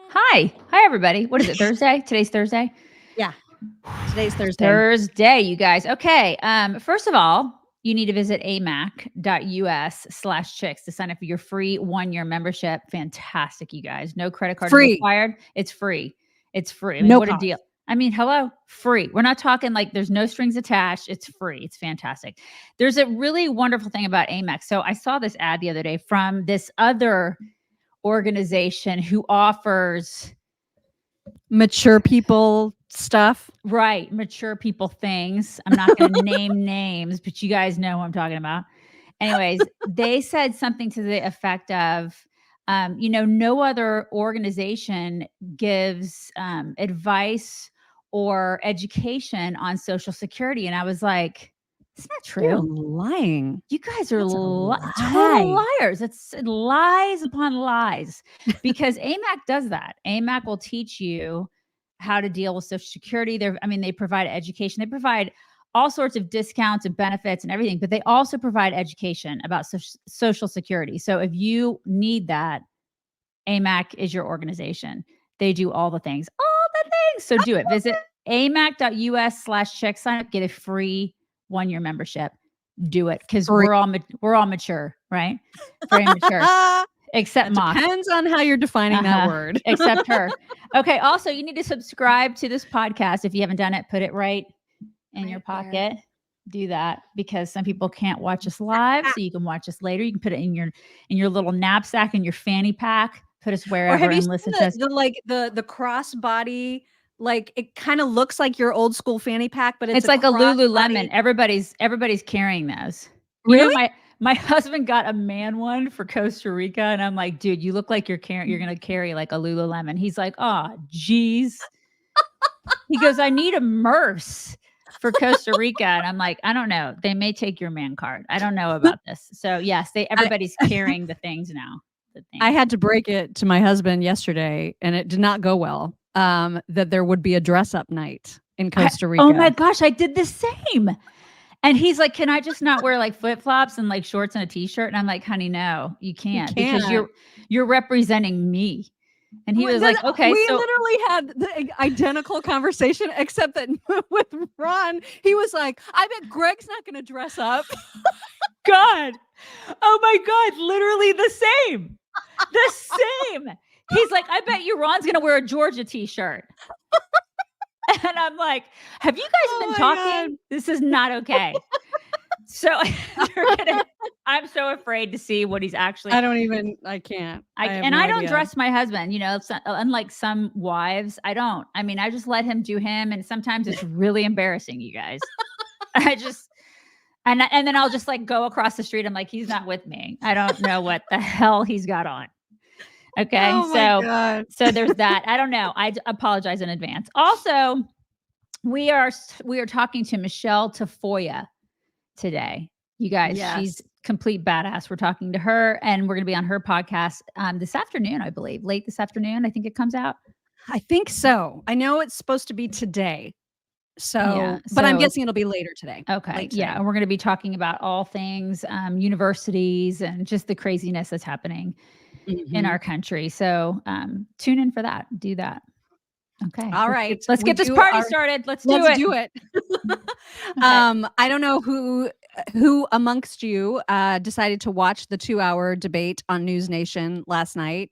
Hi, everybody. What is it? Thursday? Today's Thursday. Yeah, today's Thursday. Thursday, you guys. Okay. First of all, you need to visit amac.us/chicks to sign up for your free 1-year membership. Fantastic, you guys. No credit card required. It's free. It's free. I mean, No what cost. a deal. I mean, hello, free. We're not talking like there's no strings attached. It's free. It's fantastic. There's a really wonderful thing about AMAC. So I saw this ad the other day from this other organization who offers mature people stuff. Right. Mature people things. I'm not going to name names, but you guys know what I'm talking about. Anyways, they said something to the effect of, no other organization gives advice or education on Social Security. And I was like, it's not true. You're lying. You guys are total liars. It's lies upon lies because AMAC does that. AMAC will teach you how to deal with Social Security. They provide education. They provide all sorts of discounts and benefits and everything, but they also provide education about Social Security. So if you need that, AMAC is your organization. They do all the things. So do it. Visit amac.us/check. Sign up, get a free 1-year membership. Do it because we're all mature, right? Very mature. Except Mock. Depends on how you're defining that word. Except her. Okay. Also, you need to subscribe to this podcast. If you haven't done it, put it right in your pocket. There. Do that because some people can't watch us live, so you can watch us later. You can put it in your little knapsack, in your fanny pack. Put us wherever and listen to us. The crossbody. Like it kind of looks like your old school fanny pack, but it's like a Lululemon. Everybody's carrying those. Really? My husband got a man one for Costa Rica, and I'm like, dude, you look like you're gonna carry like a Lululemon. He's like, oh, geez. He goes, I need a Merce for Costa Rica, and I'm like, I don't know. They may take your man card. I don't know about this. So yes, everybody's carrying the things now. I had to break it to my husband yesterday, and it did not go well. That there would be a dress up night in Costa Rica. Oh my gosh, I did the same. And he's like, can I just not wear like flip flops and like shorts and a t-shirt? And I'm like, honey, no, you can't. Because you're representing me. And he was like, okay. We literally had the identical conversation, except that with Ron, he was like, I bet Greg's not going to dress up. God. Oh my God. Literally the same. The same. He's like, I bet you Ron's going to wear a Georgia t-shirt. And I'm like, have you guys been talking? God. This is not okay. So I'm so afraid to see what he's actually. I can't. I don't dress my husband, unlike some wives. I don't. I mean, I just let him do him. And sometimes it's really embarrassing, you guys. And then I'll just like go across the street. I'm like, he's not with me. I don't know what the hell he's got on. Okay. So there's that. I don't know. I apologize in advance. Also, we are talking to Michelle Tafoya today. You guys, yes. She's complete badass. We're talking to her and we're going to be on her podcast this afternoon, I believe. Late this afternoon, I think it comes out. I think so. I know it's supposed to be today. But I'm guessing it'll be later today. Okay. Yeah. And we're going to be talking about all things universities and just the craziness that's happening in our country. So tune in for that. Do that. Okay. All right. Let's get this party started. Let's do it. Okay. I don't know who amongst you decided to watch the 2-hour debate on News Nation last night.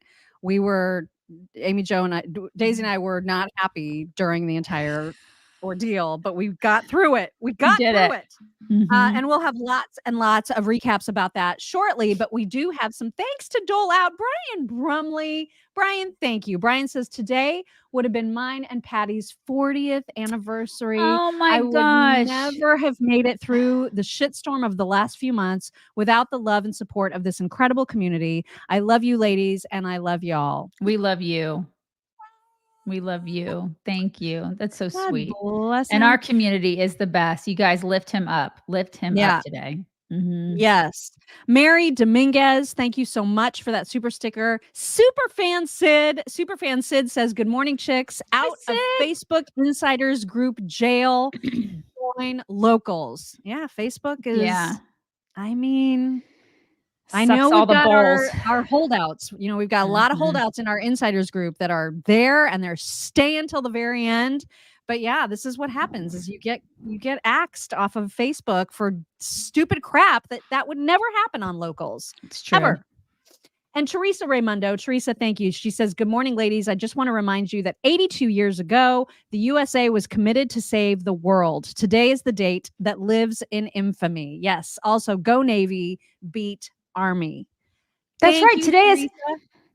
Amy Jo and Daisy and I were not happy during the entire ordeal, but we got through it. Mm-hmm. And we'll have lots and lots of recaps about that shortly, but we do have some thanks to dole out. Brian Brumley. Brian, thank you. Brian says today would have been mine and Patty's 40th anniversary. Oh my gosh. I would never have made it through the shitstorm of the last few months without the love and support of this incredible community. I love you ladies and I love y'all. We love you. We love you. Thank you. That's so sweet. Bless him. And our community is the best. You guys lift him up. Lift him up today. Mm-hmm. Yes. Mary Dominguez, thank you so much for that super sticker. Superfan Sid says, good morning, chicks. Out of Facebook Insiders Group jail. Join locals. Yeah, Facebook is. Yeah. I mean, I know all we've the got bowls. our holdouts. You know, we've got a lot of holdouts in our insiders group that are there and they're staying till the very end. But yeah, this is what happens: is you get axed off of Facebook for stupid crap that would never happen on locals. It's true. Ever. And Teresa Raimundo, Teresa, thank you. She says, "Good morning, ladies. I just want to remind you that 82 years ago, the USA was committed to save the world. Today is the date that lives in infamy." Yes. Also, go Navy, beat Army. That's Thank right. you,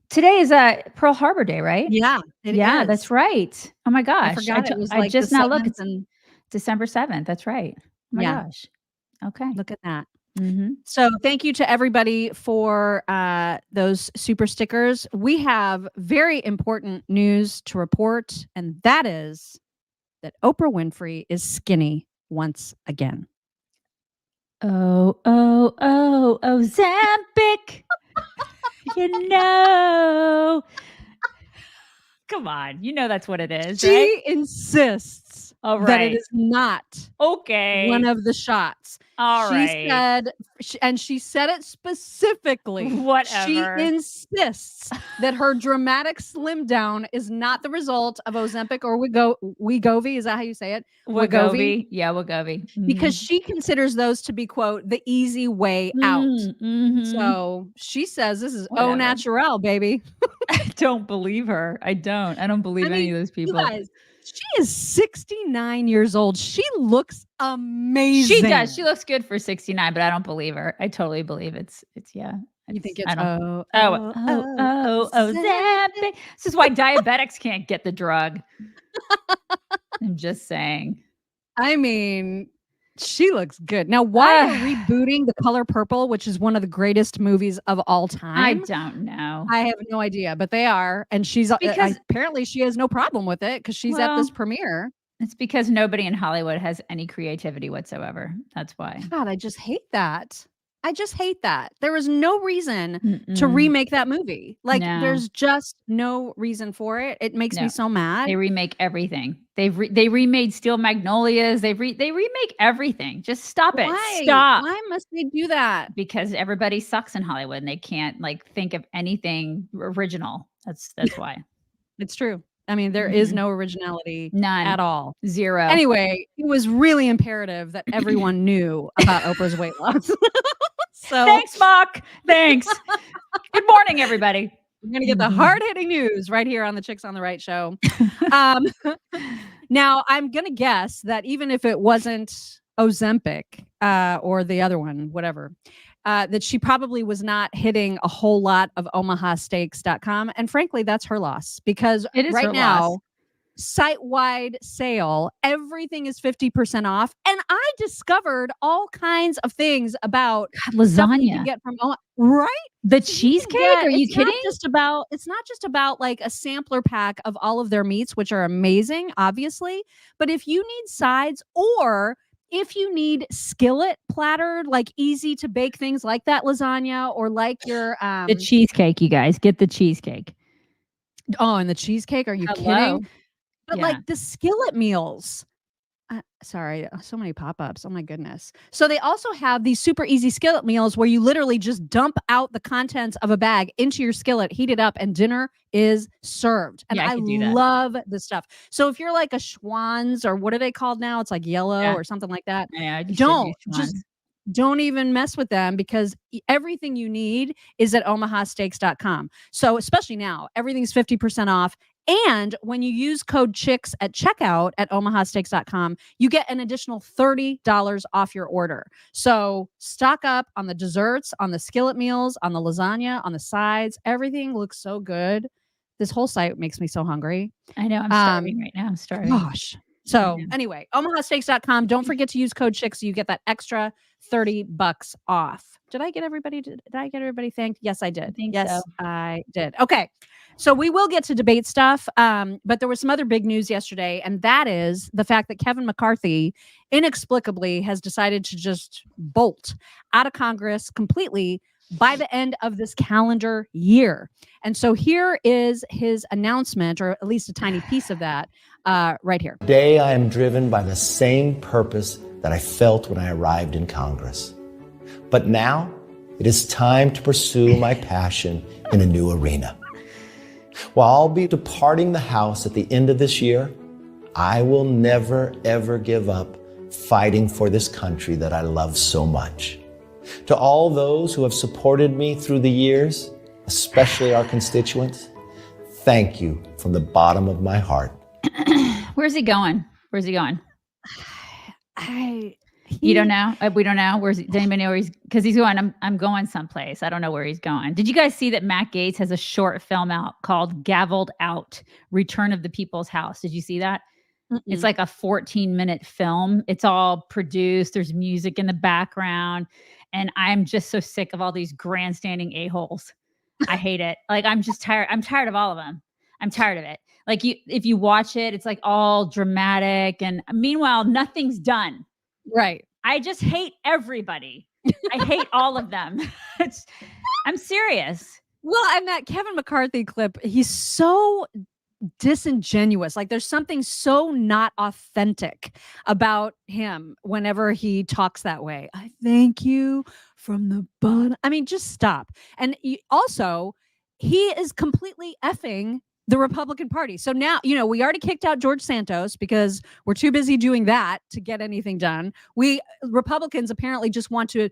Today is Pearl Harbor Day, right? Yeah, yeah, is. That's right. Oh my gosh. I forgot it was I like just the now look. 7th It's and December 7th. That's right. Oh my Yeah. gosh. Okay. Look at that. Mm-hmm. So thank you to everybody for those super stickers. We have very important news to report, and that is that Oprah Winfrey is skinny once again. Oh, Ozempic. You know. Come on. You know that's what it is, She right? insists that it is not one of the shots. She said, and she said it specifically. Whatever. She insists that her dramatic slim down is not the result of Ozempic or Wegovy. Is that how you say it? Wegovy. Yeah, Wegovy. Mm-hmm. Because she considers those to be, quote, the easy way out. Mm-hmm. So she says this is au naturel, baby. I don't believe her. I don't believe any of those people. You guys, she is 69 years old. She looks amazing. She does. She looks good for 69, but I don't believe her. I totally believe it's yeah. You think it's Ozempic. This is why diabetics can't get the drug. I'm just saying. I mean, she looks good. Now, why are rebooting The Color Purple, which is one of the greatest movies of all time? I don't know. I have no idea, but they are. And she's apparently she has no problem with it because she's at this premiere. It's because nobody in Hollywood has any creativity whatsoever. That's why. God, I just hate that. There is no reason to remake that movie. Like, there's just no reason for it. It makes me so mad. They remake everything. They remade Steel Magnolias. They remake everything. Just stop it. Stop. Why must they do that? Because everybody sucks in Hollywood and they can't think of anything original. That's why. It's true. I mean, there is no originality. None. At all. Zero. Anyway, it was really imperative that everyone knew about Oprah's weight loss. So thanks, Mock. Thanks. Good morning, everybody. We're going to get the hard-hitting news right here on the Chicks on the Right show. Now, I'm going to guess that even if it wasn't Ozempic or the other one, whatever, that she probably was not hitting a whole lot of omahasteaks.com. And frankly, that's her loss because it is right now, site-wide sale, everything is 50% off. And I discovered all kinds of things about lasagna you can get from right? The cheesecake? Are you kidding? It's not just about like a sampler pack of all of their meats, which are amazing, obviously. But if you need sides or if you need skillet platter, like easy to bake things like that lasagna or like your the cheesecake, you guys get the cheesecake. Oh, and the cheesecake? Are you kidding? But like the skillet meals. Sorry, so many pop-ups. Oh my goodness. So they also have these super easy skillet meals where you literally just dump out the contents of a bag into your skillet, heat it up, and dinner is served. And I love this stuff. So if you're like a Schwann's or what are they called now? It's like yellow or something like that. Yeah, don't even mess with them because everything you need is at omahasteaks.com. So especially now, everything's 50% off. And when you use code CHICKS at checkout at omahasteaks.com, you get an additional $30 off your order. So stock up on the desserts, on the skillet meals, on the lasagna, on the sides. Everything looks so good. This whole site makes me so hungry. I know. I'm starving right now. I'm starving. Gosh. So anyway, omahasteaks.com. Don't forget to use code CHICKS so you get that extra $30 off. Did I get everybody thanked? Yes, I did. I did. Okay. So we will get to debate stuff, but there was some other big news yesterday, and that is the fact that Kevin McCarthy inexplicably has decided to just bolt out of Congress completely by the end of this calendar year. And so here is his announcement, or at least a tiny piece of that right here. Today, I am driven by the same purpose that I felt when I arrived in Congress. But now, It is time to pursue my passion in a new arena. While I'll be departing the House at the end of this year, I will never, ever give up fighting for this country that I love so much. To all those who have supported me through the years, especially our constituents, thank you from the bottom of my heart. Where's he going? Where's he going? You don't know? We don't know. Does anybody know where he's? Because he's going. I'm going someplace. I don't know where he's going. Did you guys see that Matt Gaetz has a short film out called "Gavelled Out: Return of the People's House"? Did you see that? It's like a 14-minute film. It's all produced. There's music in the background, and I'm just so sick of all these grandstanding a-holes. I hate it. Like, I'm just tired. I'm tired of all of them. I'm tired of it. Like, if you watch it, it's like all dramatic, and meanwhile, nothing's done. Right. I just hate everybody. I hate all of them. I'm serious. Well, and that Kevin McCarthy clip, he's so disingenuous. Like, there's something so not authentic about him whenever he talks that way. I thank you from the bottom. I mean, just stop. And also, he is completely effing the Republican Party. So now, we already kicked out George Santos because we're too busy doing that to get anything done. Republicans apparently just want to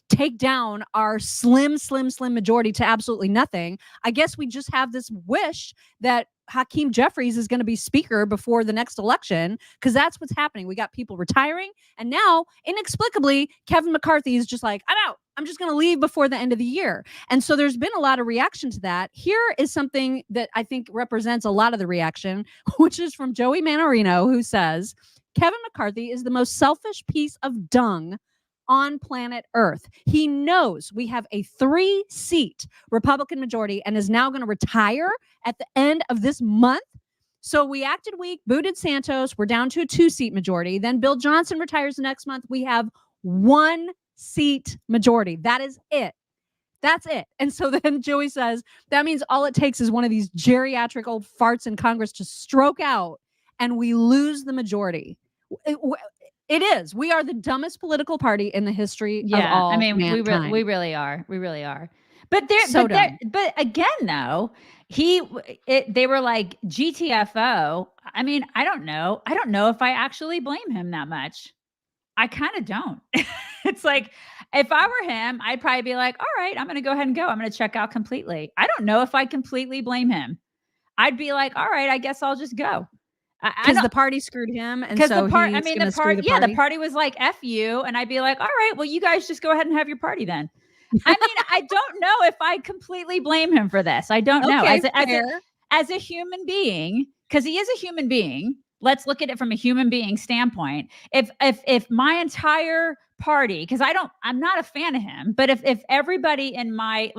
take down our slim majority to absolutely nothing. I guess we just have this wish that Hakeem Jeffries is going to be speaker before the next election, because that's what's happening. We got people retiring, and now inexplicably Kevin McCarthy is just like, I'm out. I'm just going to leave before the end of the year. And so there's been a lot of reaction to that. Here is something that I think represents a lot of the reaction, which is from Joey Manorino, who says, Kevin McCarthy is the most selfish piece of dung on planet Earth. He knows we have a 3-seat Republican majority and is now going to retire at the end of this month. So we acted weak, booted Santos. We're down to a 2-seat majority. Then Bill Johnson retires next month. We have 1-seat majority. That is it. That's it. And so then Joey says, that means all it takes is one of these geriatric old farts in Congress to stroke out and we lose the majority. It is. We are the dumbest political party in the history of all mankind. we really are. We really are. But again, though, they were like GTFO. I mean, I don't know. I don't know if I actually blame him that much. I kind of don't. It's like, if I were him, I'd probably be like, all right, I'm going to go ahead and go. I'm going to check out completely. I don't know if I completely blame him. I'd be like, all right, I guess I'll just go. Because the party screwed him, and so the party was like, F you, and I'd be like, all right, well, you guys just go ahead and have your party then. I mean, I don't know if I completely blame him for this. I don't know. As a human being, because he is a human being, let's look at it from a human being standpoint. If my entire party, because I'm not a fan of him, but if everybody in my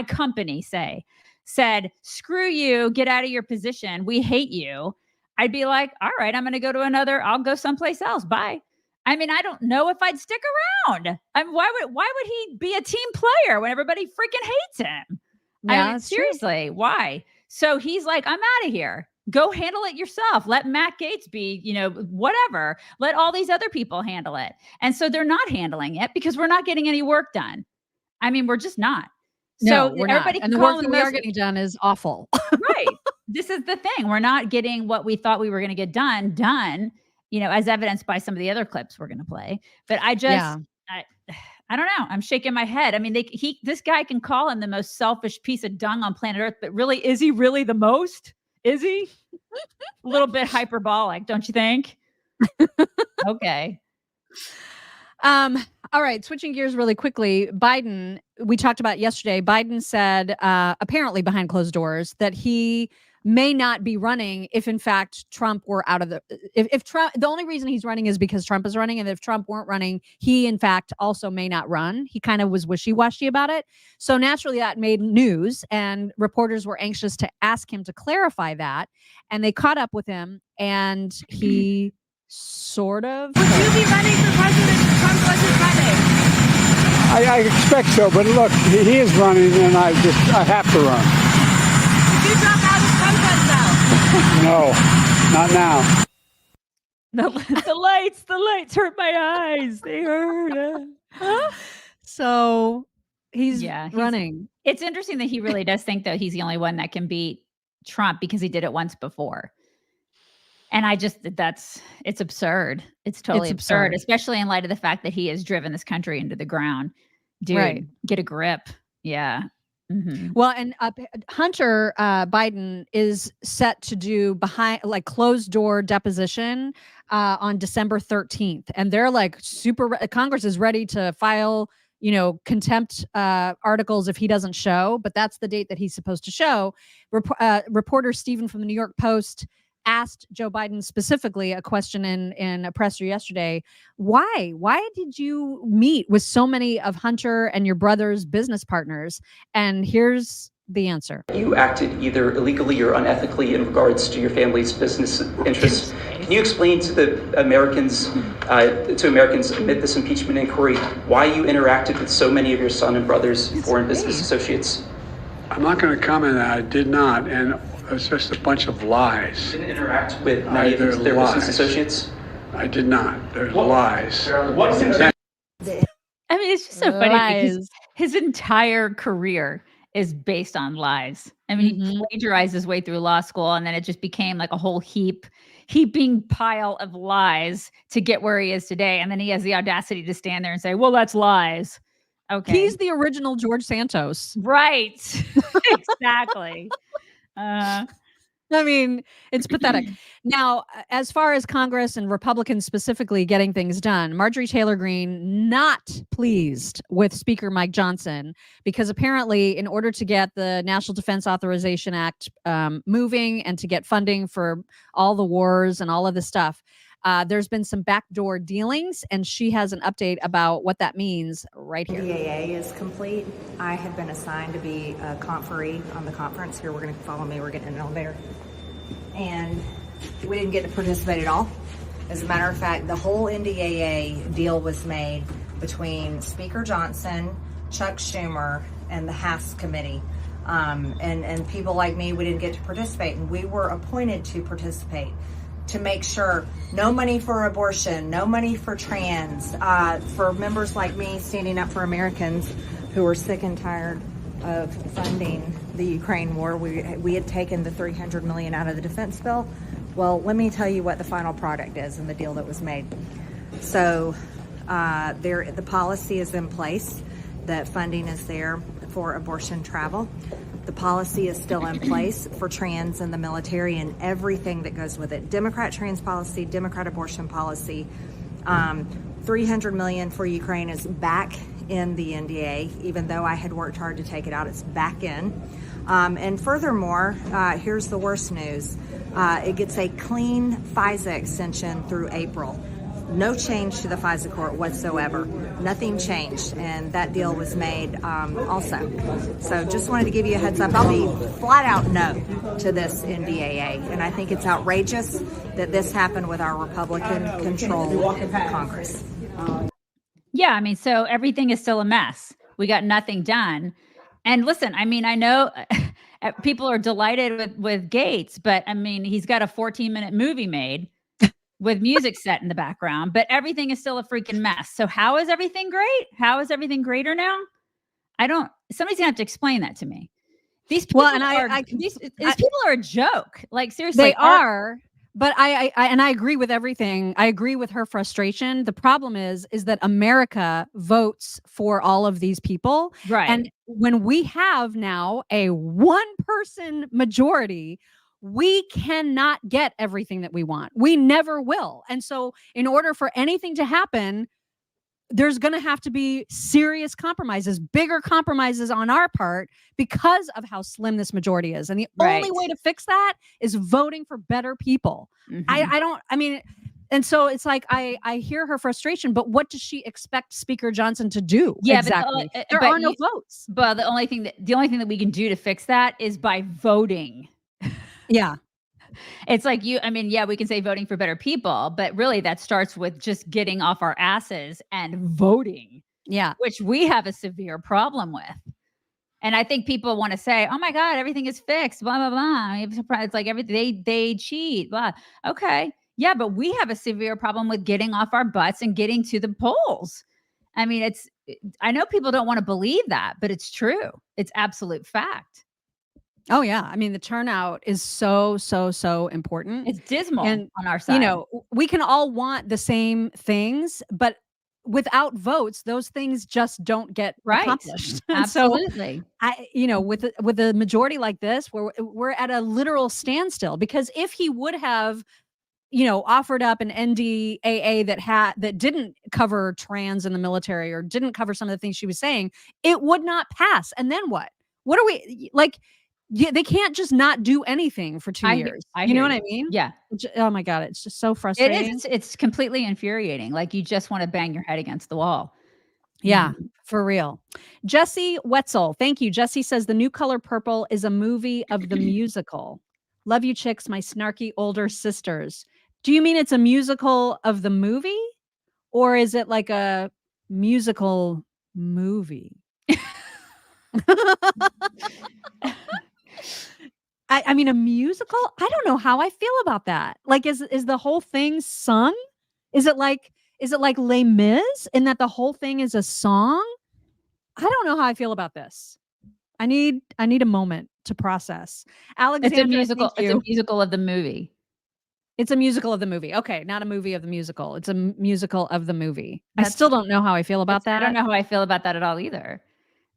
company said, screw you, get out of your position, we hate you, I'd be like, all right, I'll go someplace else. Bye. I mean, I don't know if I'd stick around. Why would he be a team player when everybody freaking hates him? Yeah, I mean, seriously, true. Why? So he's like, I'm out of here. Go handle it yourself. Let Matt Gaetz be, whatever. Let all these other people handle it. And so they're not handling it because we're not getting any work done. I mean, we're just not. No, we're not. And the work that we are getting done is awful. Right. This is the thing. We're not getting what we thought we were going to get done, as evidenced by some of the other clips we're going to play. But I don't know. I'm shaking my head. I mean, this guy can call him the most selfish piece of dung on planet Earth, but really, is he really the most? Is he? A little bit hyperbolic, don't you think? Okay. All right. Switching gears really quickly. Biden, we talked about yesterday. Biden said, apparently behind closed doors, that he may not be running if in fact Trump were out of if Trump, the only reason he's running is because Trump is running. And if Trump weren't running, he in fact also may not run. He kind of was wishy-washy about it. So naturally that made news, and reporters were anxious to ask him to clarify that. And they caught up with him, and he sort of. Would you be running for president if Trump wasn't running? I expect so, but look, he is running, and I have to run. Did you drop out if Trump runs out? No, not now. The lights hurt my eyes. They hurt. So He's Yeah, running. it's interesting that he really does think that he's the only one that can beat Trump because he did it once before. And it's absurd. It's totally absurd, especially in light of the fact that he has driven this country into the ground. Dude, Right. get a grip. Yeah. Mhm. Well, and Hunter Biden is set to do behind like closed door deposition on December 13th, and they're like Congress is ready to file contempt articles if he doesn't show, but that's the date that he's supposed to show. Reporter Stephen from the New York Post asked Joe Biden specifically a question in a presser yesterday. Why did you meet with so many of Hunter and your brother's business partners? And here's the answer. You acted either illegally or unethically in regards to your family's business interests. Can you explain to the Americans, amid this impeachment inquiry, why you interacted with so many of your son and brother's foreign business associates? I'm not going to comment on that. I did not, and it's just a bunch of lies. You didn't interact with many of their business associates? I did not. There's lies. What is I mean, it's just so funny because his entire career is based on lies. I mean, he plagiarized his way through law school, and then it just became like a whole heaping pile of lies to get where he is today. And then he has the audacity to stand there and say, well, that's lies. Okay. He's the original George Santos. Right. Exactly. I mean, it's pathetic. Now, as far as Congress and Republicans specifically getting things done, Marjorie Taylor Greene not pleased with Speaker Mike Johnson because apparently in order to get the National Defense Authorization Act moving and to get funding for all the wars and all of this stuff, there's been some backdoor dealings, and she has an update about what that means right here. DAA is complete. I have been assigned to be a conferee on the conference. Here, we're going to follow me. We're getting in an elevator. And we didn't get to participate at all. As a matter of fact, the whole NDAA deal was made between Speaker Johnson, Chuck Schumer, and the House committee. And people like me, we didn't get to participate. And we were appointed to participate to make sure no money for abortion, no money for trans, for members like me standing up for Americans who are sick and tired of funding the Ukraine war. We had taken the $300 million out of the defense bill. Well, let me tell you what the final product is in the deal that was made. So the policy is in place. The funding is there for abortion travel. The policy is still in place for trans and the military and everything that goes with it. Democrat trans policy, Democrat abortion policy. $300 million for Ukraine is back in the NDA, even though I had worked hard to take it out, it's back in. And furthermore, here's the worst news. It gets a clean FISA extension through April. No change to the FISA court whatsoever. Nothing changed, and that deal was made also. So just wanted to give you a heads up. I'll be flat out no to this NDAA, and I think it's outrageous that this happened with our Republican-controlled Congress. Yeah, I mean, so everything is still a mess. We got nothing done. And listen, I mean, I know people are delighted with Gates, but I mean, he's got a 14-minute movie made with music set in the background, but everything is still a freaking mess. So how is everything great? How is everything greater now? Somebody's gonna have to explain that to me. These people these people are a joke. Like seriously. They are. But I agree with everything. I agree with her frustration. The problem is that America votes for all of these people. Right. And when we have now a one-person majority, we cannot get everything that we want. We never will. And so in order for anything to happen, there's going to have to be serious compromises, bigger compromises on our part because of how slim this majority is. And the only way to fix that is voting for better people. And so it's like, I hear her frustration, but what does she expect Speaker Johnson to do? Yeah, exactly. There are no votes. But the only thing that we can do to fix that is by voting. Yeah. It's like we can say voting for better people, but really that starts with just getting off our asses and voting. Yeah. Which we have a severe problem with. And I think people want to say, oh my God, everything is fixed, blah, blah, blah. It's like everything, they cheat, blah. Okay. Yeah, but we have a severe problem with getting off our butts and getting to the polls. I mean, I know people don't want to believe that, but it's true. It's absolute fact. Oh yeah. I mean, the turnout is so important. It's dismal And, on our side. you know, we can all want the same things, but without votes, those things just don't get accomplished. And Absolutely. so with a majority like this, we're at a literal standstill, because if he would have, offered up an NDAA that didn't cover trans in the military, or didn't cover some of the things she was saying, it would not pass. And then what? What are we like? Yeah, they can't just not do anything for 2 years. You know what I mean? Yeah. Oh my God, it's just so frustrating. It is. It's completely infuriating. Like, you just want to bang your head against the wall. Yeah, for real. Jesse Wetzel, thank you. Jesse says The New Color Purple is a movie of the musical. Love you, chicks, my snarky older sisters. Do you mean it's a musical of the movie, or is it like a musical movie? I mean, a musical? I don't know how I feel about that. Like, is the whole thing sung? Is it like Les Mis in that the whole thing is a song? I don't know how I feel about this. I need a moment to process. Alexandra, it's a musical. It's a musical of the movie. It's a musical of the movie. Okay, not a movie of the musical. It's a musical of the movie. I still don't know how I feel about that. I don't know how I feel about that at all either.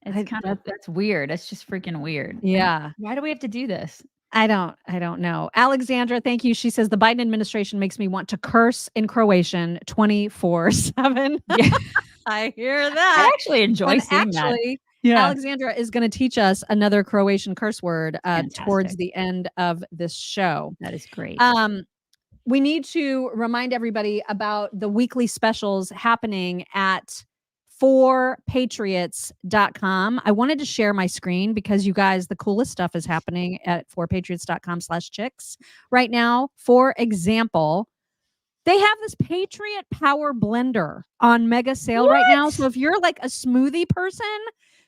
It's that's weird. It's just freaking weird. Yeah. Why do we have to do this? I don't know. Alexandra, thank you. She says the Biden administration makes me want to curse in Croatian 24/7. Yeah. I hear that. I actually enjoy seeing that. Yeah. Alexandra is going to teach us another Croatian curse word towards the end of this show. That is great. We need to remind everybody about the weekly specials happening at forpatriots.com. I wanted to share my screen because, you guys, the coolest stuff is happening at forpatriots.com/chicks right now. For example, they have this Patriot Power Blender on mega sale right now. So if you're like a smoothie person,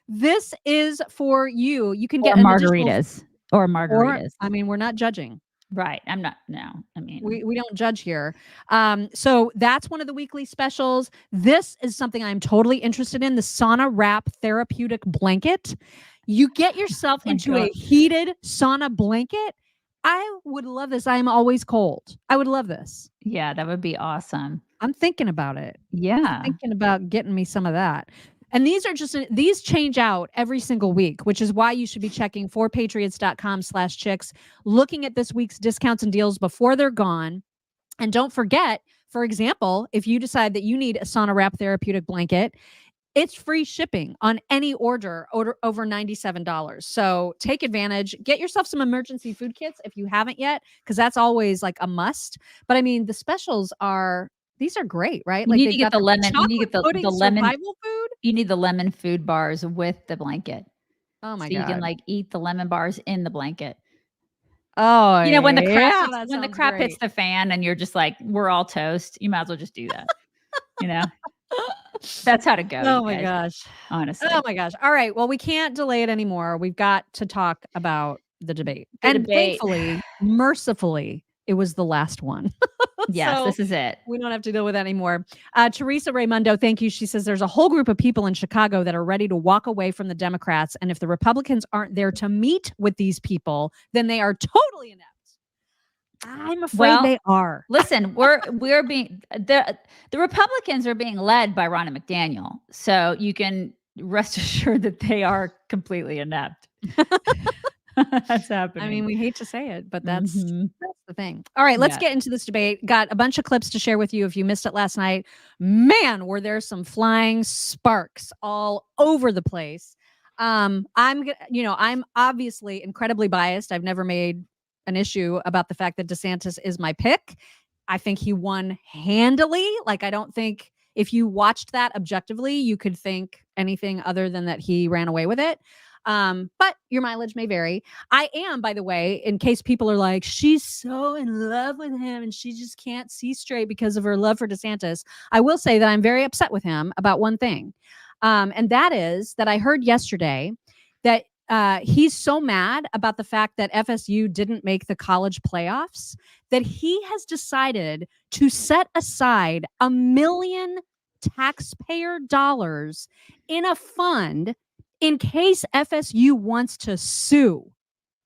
this is for you. You can get margaritas. Or, I mean, we're not judging. Right. I'm not. No, I mean, we don't judge here. So that's one of the weekly specials. This is something I'm totally interested in. The sauna wrap therapeutic blanket. You get yourself into a heated sauna blanket. I would love this. I'm always cold. I would love this. Yeah, that would be awesome. I'm thinking about it. Yeah. I'm thinking about getting me some of that. And these change out every single week, which is why you should be checking forpatriots.com/chicks, looking at this week's discounts and deals before they're gone. And don't forget, for example, if you decide that you need a sauna wrap therapeutic blanket, it's free shipping on any order over $97. So take advantage, get yourself some emergency food kits if you haven't yet, because that's always like a must. But I mean, the specials these are great, right? You need to get the lemon. You need to get the lemon survival food. You need the lemon food bars with the blanket. Oh my God! You can like eat the lemon bars in the blanket. Oh, when the crap hits the fan and you're just like, we're all toast. You might as well just do that. That's how to go. Oh my gosh! Honestly. Oh my gosh! All right. Well, we can't delay it anymore. We've got to talk about the debate. Thankfully, mercifully, it was the last one. Yes, so this is it. We don't have to deal with that anymore. Teresa Raimundo, thank you. She says there's a whole group of people in Chicago that are ready to walk away from the Democrats. And if the Republicans aren't there to meet with these people, then they are totally inept. I'm afraid they are. Listen, we're being the Republicans are being led by Ronna McDaniel. So you can rest assured that they are completely inept. That's happening. I mean, we hate to say it, but that's the thing. All right, let's get into this debate. Got a bunch of clips to share with you if you missed it last night. Man, were there some flying sparks all over the place. I'm obviously incredibly biased. I've never made an issue about the fact that DeSantis is my pick. I think he won handily. Like, I don't think if you watched that objectively, you could think anything other than that he ran away with it. But your mileage may vary. I am, by the way, in case people are like, she's so in love with him and she just can't see straight because of her love for DeSantis. I will say that I'm very upset with him about one thing. And that is that I heard yesterday that he's so mad about the fact that FSU didn't make the college playoffs that he has decided to set aside $1 million taxpayer dollars in a fund in case FSU wants to sue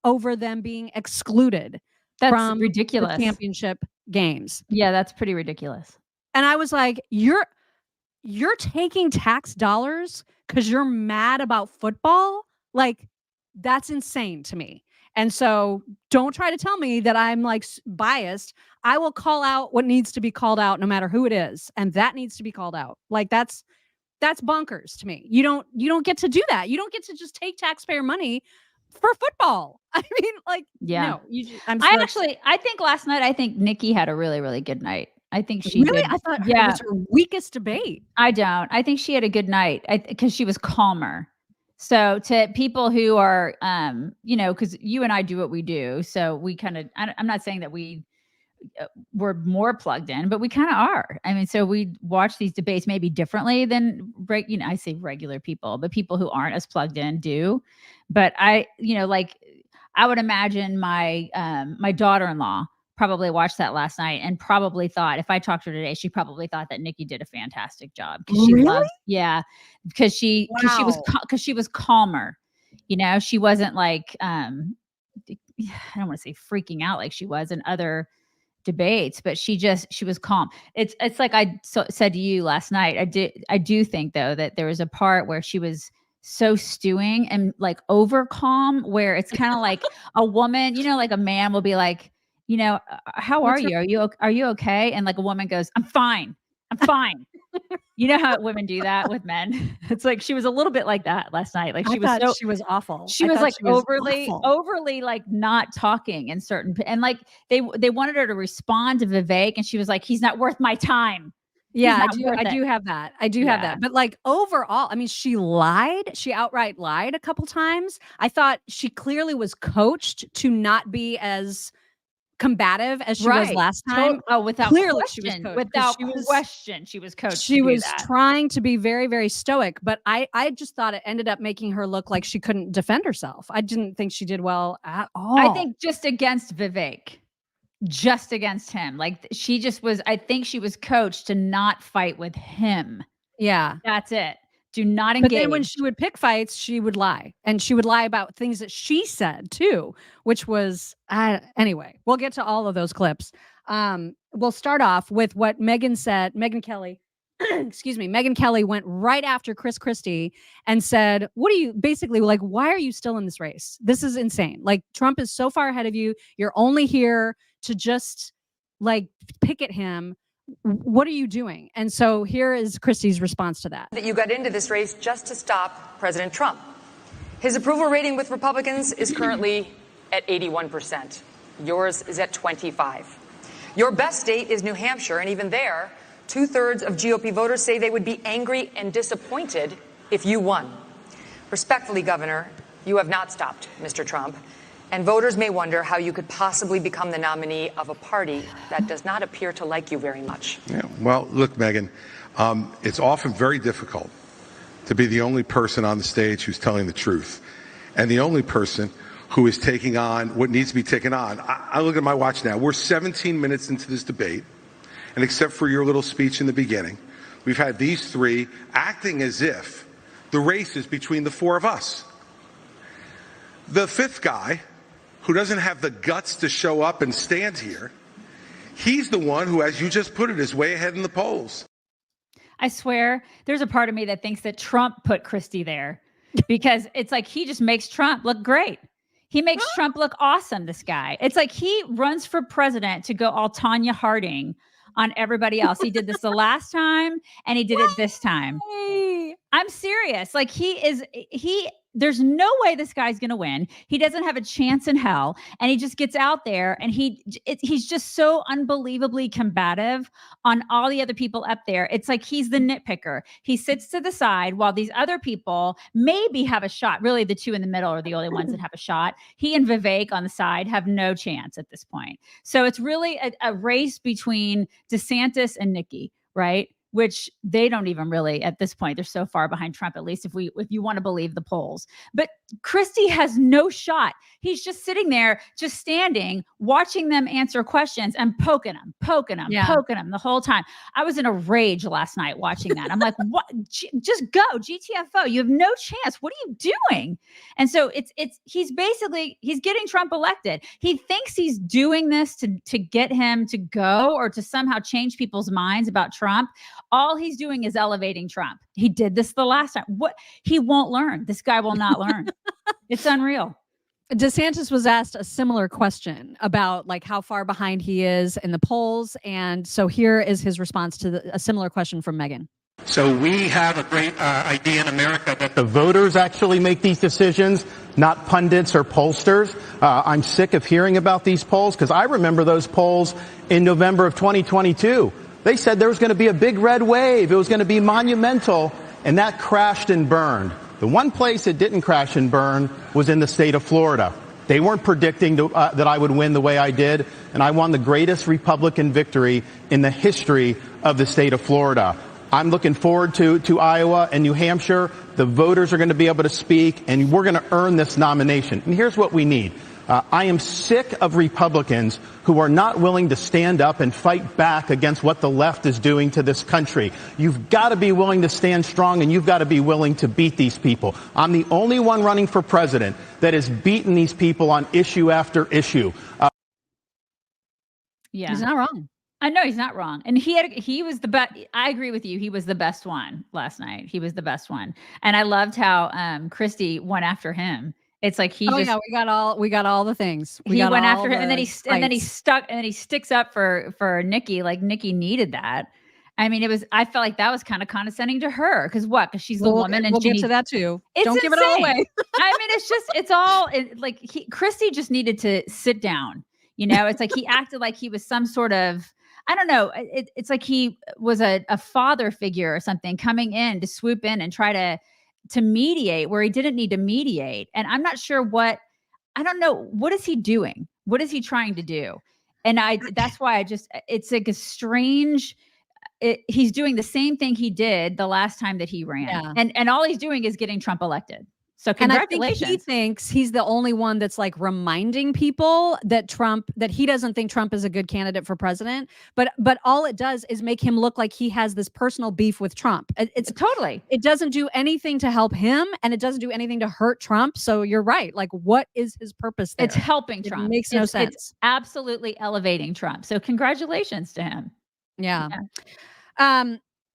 over them being excluded from ridiculous. the championship games. Yeah, that's pretty ridiculous. And I was like, you're taking tax dollars because you're mad about football? Like, that's insane to me. And so don't try to tell me that I'm like biased. I will call out what needs to be called out no matter who it is. And that needs to be called out. Like that's bonkers to me. You don't get to do that. You don't get to just take taxpayer money for football. I mean, like, yeah. No. I think last night, I think Nikki had a really, really good night. I think she really. did. I thought it was her weakest debate. I don't. I think she had a good night because she was calmer. So to people who are, because you and I do what we do, so we kind of. I'm not saying that we're more plugged in, but we kind of are. I mean, so we watch these debates maybe differently than I say regular people, but people who aren't as plugged in do. But I would imagine my my daughter-in-law probably watched that last night and probably thought, if I talked to her today, she probably thought that Nikki did a fantastic job because she loves, because she was calmer. She wasn't like I don't want to say freaking out like she was in other debates, but she was calm. It's like I said to you last night. I do think though that there was a part where she was so stewing and like over calm, where it's kind of like a woman, like a man will be like, how are you? Are you okay? And like a woman goes, I'm fine. You know how women do that with men? It's like she was a little bit like that last night. Like she was awful. She was like overly like not talking in certain, and like they wanted her to respond to Vivek, and she was like, he's not worth my time. Yeah, I do have that. Have that. But like overall, I mean, she lied. She outright lied a couple times. I thought she clearly was coached to not be as combative as she was last time. Without clearly question, she was coached. Without question, she was coached. She was trying to be very, very stoic, but I just thought it ended up making her look like she couldn't defend herself. I didn't think she did well at all. I think just against Vivek. Just against him. Like she just was, I think she was coached to not fight with him. Yeah. That's it. Do not engage. But then when she would pick fights, she would lie. And she would lie about things that she said too, which was, anyway, we'll get to all of those clips. We'll start off with what Megyn said. Megyn Kelly, Megyn Kelly went right after Chris Christie and said, why are you still in this race? This is insane. Like Trump is so far ahead of you. You're only here to just like pick at him. What are you doing? And so here is Christie's response to that. That you got into this race just to stop President Trump. His approval rating with Republicans is currently at 81%. Yours is at 25%. Your best state is New Hampshire, and even there, 2/3 of GOP voters say they would be angry and disappointed if you won. Respectfully, Governor, you have not stopped Mr. Trump, and voters may wonder how you could possibly become the nominee of a party that does not appear to like you very much. Yeah, well, look, Megyn, it's often very difficult to be the only person on the stage who's telling the truth, and the only person who is taking on what needs to be taken on. I look at my watch now. We're 17 minutes into this debate, and except for your little speech in the beginning, we've had these three acting as if the race is between the four of us. The fifth guy, who doesn't have the guts to show up and stand here, he's the one who, as you just put it, is way ahead in the polls. I swear there's a part of me that thinks that Trump put Christie there because it's like he just makes Trump look great. He makes Trump look awesome, this guy. It's like he runs for president to go all Tanya Harding on everybody else. He did this the last time and he did it this time. I'm serious. Like there's no way this guy's going to win. He doesn't have a chance in hell. And he just gets out there and he's just so unbelievably combative on all the other people up there. It's like he's the nitpicker. He sits to the side while these other people maybe have a shot. Really, the two in the middle are the only ones that have a shot. He and Vivek on the side have no chance at this point. So it's really a race between DeSantis and Nikki, right? which they don't even really at this point. They're so far behind Trump, at least if you want to believe the polls. But Christie has no shot. He's just sitting there, just standing, watching them answer questions and poking them the whole time. I was in a rage last night watching that. I'm like, what? Just go, GTFO. You have no chance. What are you doing? And so he's getting Trump elected. He thinks he's doing this to get him to go or to somehow change people's minds about Trump. All he's doing is elevating Trump. He did this the last time. What? He won't learn. This guy will not learn. It's unreal. DeSantis was asked a similar question about like how far behind he is in the polls. And so here is his response to a similar question from Megyn. So we have a great idea in America that the voters actually make these decisions, not pundits or pollsters. I'm sick of hearing about these polls because I remember those polls in November of 2022. They said there was going to be a big red wave. It was going to be monumental, and that crashed and burned. The one place it didn't crash and burn was in the state of Florida. They weren't predicting that I would win the way I did, and I won the greatest Republican victory in the history of the state of Florida. I'm looking forward to Iowa and New Hampshire. The voters are going to be able to speak, and we're going to earn this nomination. And here's what we need. I am sick of Republicans who are not willing to stand up and fight back against what the left is doing to this country. You've got to be willing to stand strong, and you've got to be willing to beat these people. I'm the only one running for president that has beaten these people on issue after issue. Yeah, he's not wrong. I know he's not wrong. And he was the best. I agree with you. He was the best one last night. He was the best one. And I loved how Christie went after him. It's like we got all the things. He went after him, and then he sticks up for Nikki, like Nikki needed that. I mean, I felt like that was kind of condescending to her because she's the woman, and we'll get to that too. Don't give it all away. I mean, Christie just needed to sit down. It's like he acted like he was some sort of, I don't know. It's like he was a father figure or something coming in to swoop in and try to mediate where he didn't need to mediate. And I'm not sure I don't know. What is he doing? What is he trying to do? And that's why it's like a strange, he's doing the same thing he did the last time that he ran. Yeah. And all he's doing is getting Trump elected. So congratulations. And I think he thinks he's the only one that's like reminding people that he doesn't think Trump is a good candidate for president. But all it does is make him look like he has this personal beef with Trump. It's totally. It doesn't do anything to help him, and it doesn't do anything to hurt Trump. So you're right. Like, what is his purpose there? It's helping Trump. It makes no sense. It's absolutely elevating Trump. So congratulations to him. Yeah.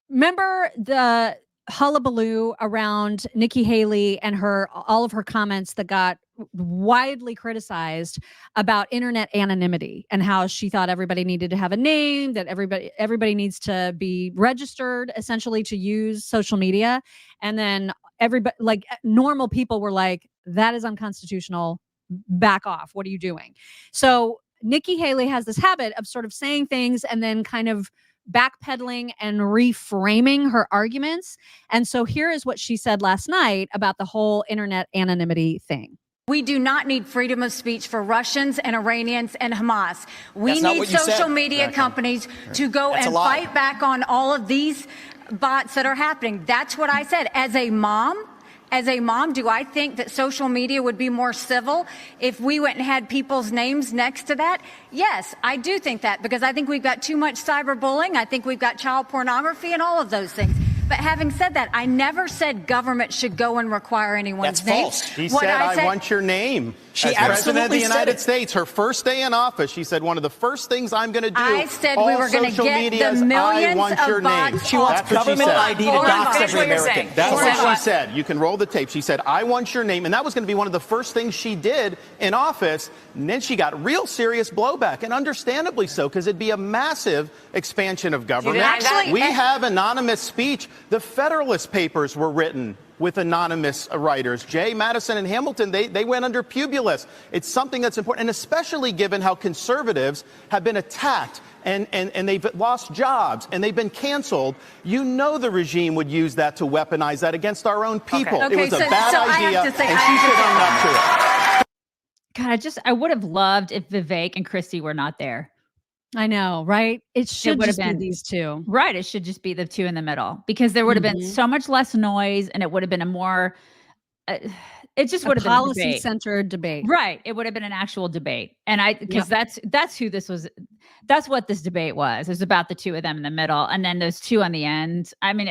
Remember the hullabaloo around Nikki Haley and all of her comments that got widely criticized about internet anonymity and how she thought everybody needed to have a name, that everybody needs to be registered essentially to use social media. And then everybody, like normal people, were like, that is unconstitutional. Back off. What are you doing? So Nikki Haley has this habit of sort of saying things and then kind of backpedaling and reframing her arguments. And so here is what she said last night about the whole internet anonymity thing. We do not need freedom of speech for Russians and Iranians and Hamas. We need social media companies to go and fight back on all of these bots that are happening. That's what I said. As a mom, do I think that social media would be more civil if we went and had people's names next to that? Yes, I do think that, because I think we've got too much cyberbullying. I think we've got child pornography and all of those things. But having said that, I never said government should go and require anyone's name. That's false. She said, I want your name. She as President of the United States, her first day in office, she said, one of the first things I'm going to do, I said we were going to get the millions of bots. She wants government ID to dox every American. That's what she said. You can roll the tape. She said, I want your name. And that was going to be one of the first things she did in office. And then she got real serious blowback, and understandably so, because it'd be a massive expansion of government. We have anonymous speech. The Federalist Papers were written with anonymous writers. Jay, Madison, and Hamilton, they went under Publius. It's something that's important, and especially given how conservatives have been attacked and they've lost jobs and they've been canceled. You know the regime would use that to weaponize that against our own people. Okay, it was a bad idea, and she should own up to it. God, I would have loved if Vivek and Christie were not there. I know, right? It should would have just be been these two. Right. It should just be the two in the middle because there would have been so much less noise and it would have been a more, it just would have been a debate. Policy-centered debate. Right. It would have been an actual debate. And because that's who this was. That's what this debate was. It was about the two of them in the middle. And then those two on the end. I mean,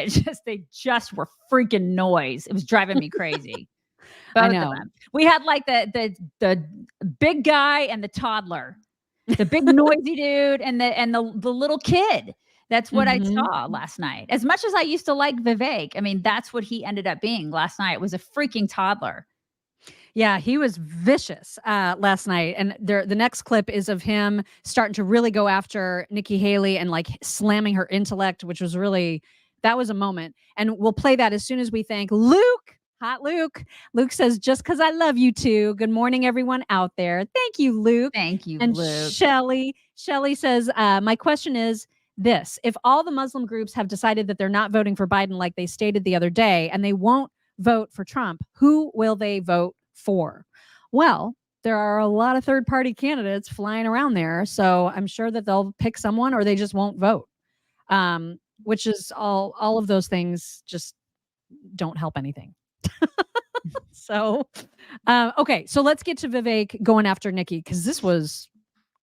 they just were freaking noise. It was driving me crazy. Both of them. We had like the big guy and the toddler, the big noisy dude and the little kid. That's what I saw last night. As much as I used to like Vivek, I mean, that's what he ended up being last night. Was a freaking toddler. Yeah, he was vicious last night. And the next clip is of him starting to really go after Nikki Haley and like slamming her intellect, which was that was a moment. And we'll play that as soon as we thank Luke. Hot Luke. Luke says, just because I love you too. Good morning, everyone out there. Thank you, Luke. Thank you, and Luke. Shelly says, my question is this. If all the Muslim groups have decided that they're not voting for Biden like they stated the other day, and they won't vote for Trump, who will they vote for? Well, there are a lot of third-party candidates flying around there, so I'm sure that they'll pick someone or they just won't vote, which is all of those things just don't help anything. So, okay, so let's get to Vivek going after Nikki, because this was,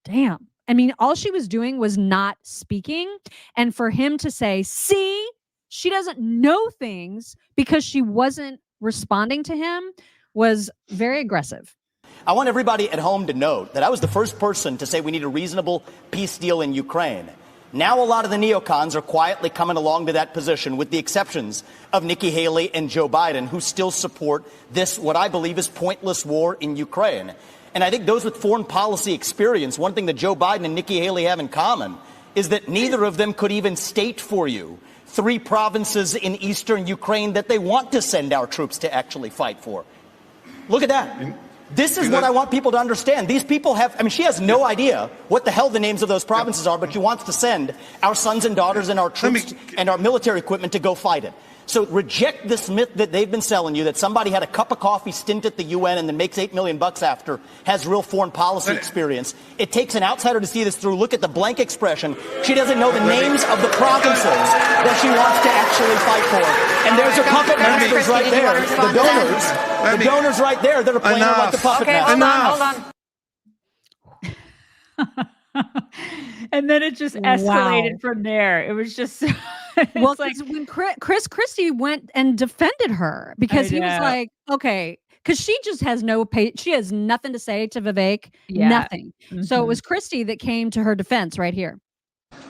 damn. I mean, all she was doing was not speaking. And for him to say, see, she doesn't know things because she wasn't responding to him was very aggressive. I want everybody at home to note that I was the first person to say we need a reasonable peace deal in Ukraine. Now a lot of the neocons are quietly coming along to that position, with the exceptions of Nikki Haley and Joe Biden, who still support this, what I believe is pointless war in Ukraine. And I think those with foreign policy experience, one thing that Joe Biden and Nikki Haley have in common is that neither of them could even state for you 3 provinces in eastern Ukraine that they want to send our troops to actually fight for. Look at that. This is what I want people to understand. These people she has no idea what the hell the names of those provinces are, but she wants to send our sons and daughters and our troops and our military equipment to go fight it. So reject this myth that they've been selling you, that somebody had a cup of coffee stint at the UN and then makes $8 million after, has real foreign policy experience. It takes an outsider to see this through. Look at the blank expression. She doesn't know the names of the provinces that she wants to actually fight for. And there's her puppet masters right there, the donors right there that are playing her like the puppet masters. Hold on. And then it just escalated from there. It was just well, like when Chris Christie went and defended her, because he was like, okay, because she just has she has nothing to say to Vivek, nothing. So it was Christie that came to her defense right here.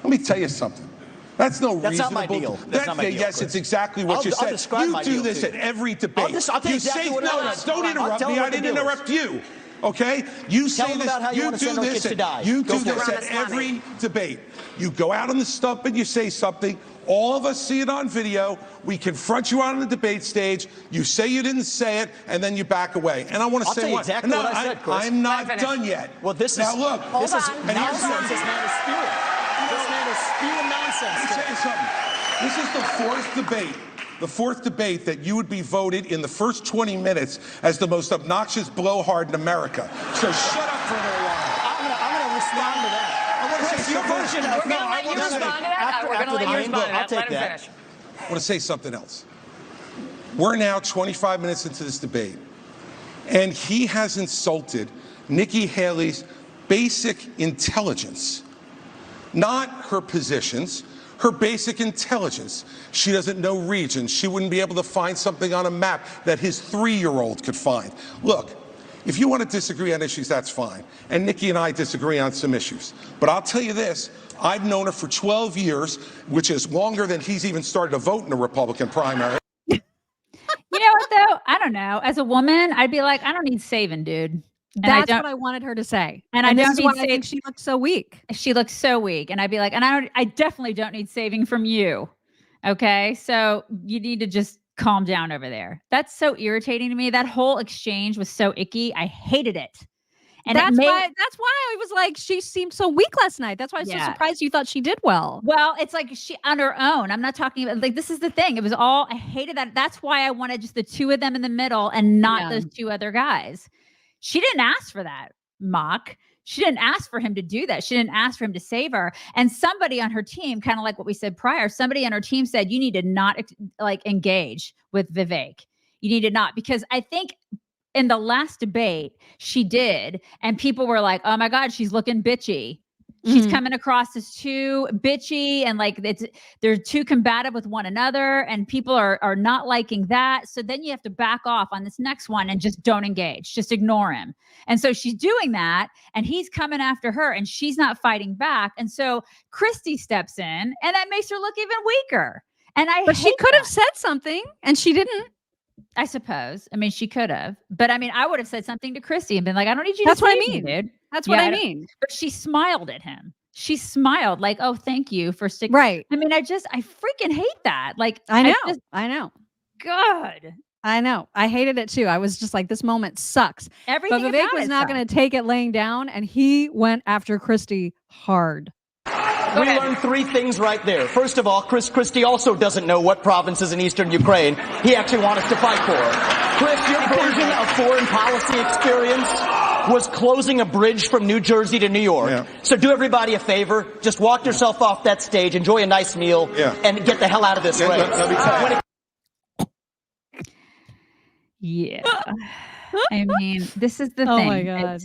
Let me tell you something. That's not my deal. That's not my deal. Yes, it's exactly what you said. You do this at every debate. I'll tell you exactly what it is. Don't interrupt me. I didn't interrupt you. Okay? You say this. You do this. You do this at every debate. You go out on the stump and you say something. All of us see it on video. We confront you out on the debate stage. You say you didn't say it, and then you back away. And I want to say exactly what I said, Chris. I'm not done yet. Well, this is now. Look, this is nonsense. This man is spewing. This man is spewing nonsense. Let me tell you something. This is the fourth debate. The fourth debate that you would be voted in the first 20 minutes as the most obnoxious blowhard in America. So shut up for a little while. I'm going to respond to that. I want to say We're going to let you respond to that. We're going to let you respond to that. Let him finish. I want to say something else. We're now 25 minutes into this debate, and he has insulted Nikki Haley's basic intelligence, not her positions, her basic intelligence. She doesn't know regions. She wouldn't be able to find something on a map that his 3-year-old could find. Look, if you want to disagree on issues, that's fine. And Nikki and I disagree on some issues. But I'll tell you this, I've known her for 12 years, which is longer than he's even started to vote in a Republican primary. You know what, though? I don't know. As a woman, I'd be like, I don't need saving, dude. That's what I wanted her to say. And I don't need saving. She looked so weak. She looked so weak. And I'd be like, and I definitely don't need saving from you. Okay. So you need to just calm down over there. That's so irritating to me. That whole exchange was so icky. I hated it. And that's why I was like, she seemed so weak last night. That's why I was so surprised you thought she did well. Well, it's like she on her own. I'm not talking about, like, this is the thing. It was all, I hated that. That's why I wanted just the two of them in the middle and not those two other guys. She didn't ask for that, Mock. She didn't ask for him to do that. She didn't ask for him to save her. And somebody on her team, kind of like what we said prior, somebody on her team said, you need to not like engage with Vivek. You need to not, because I think in the last debate she did, and people were like, oh my God, she's looking bitchy. She's coming across as too bitchy, and like they're too combative with one another, and people are not liking that. So then you have to back off on this next one and just don't engage, just ignore him. And so she's doing that, and he's coming after her, and she's not fighting back. And so Christie steps in, and that makes her look even weaker. And but she could have said something, and she didn't. I suppose. I mean, she could have, but I mean, I would have said something to Christie and been like, I don't need you That's to what I save me, mean. dude. That's what I mean. But she smiled at him. She smiled like, oh, thank you for sticking. Right. I mean, I freaking hate that. Like, I know. God. I know. I hated it too. I was just like, this moment sucks. Everything but Vivek was not going to take it laying down, and he went after Christie hard. We learned 3 things right there. First of all, Chris Christie also doesn't know what provinces in eastern Ukraine he actually wants us to fight for. Chris, your version of foreign policy experience was closing a bridge from New Jersey to New York. Yeah. So do everybody a favor. Just walk yourself off that stage, enjoy a nice meal, and get the hell out of this race. Yeah. I mean, this is the thing. Oh my God.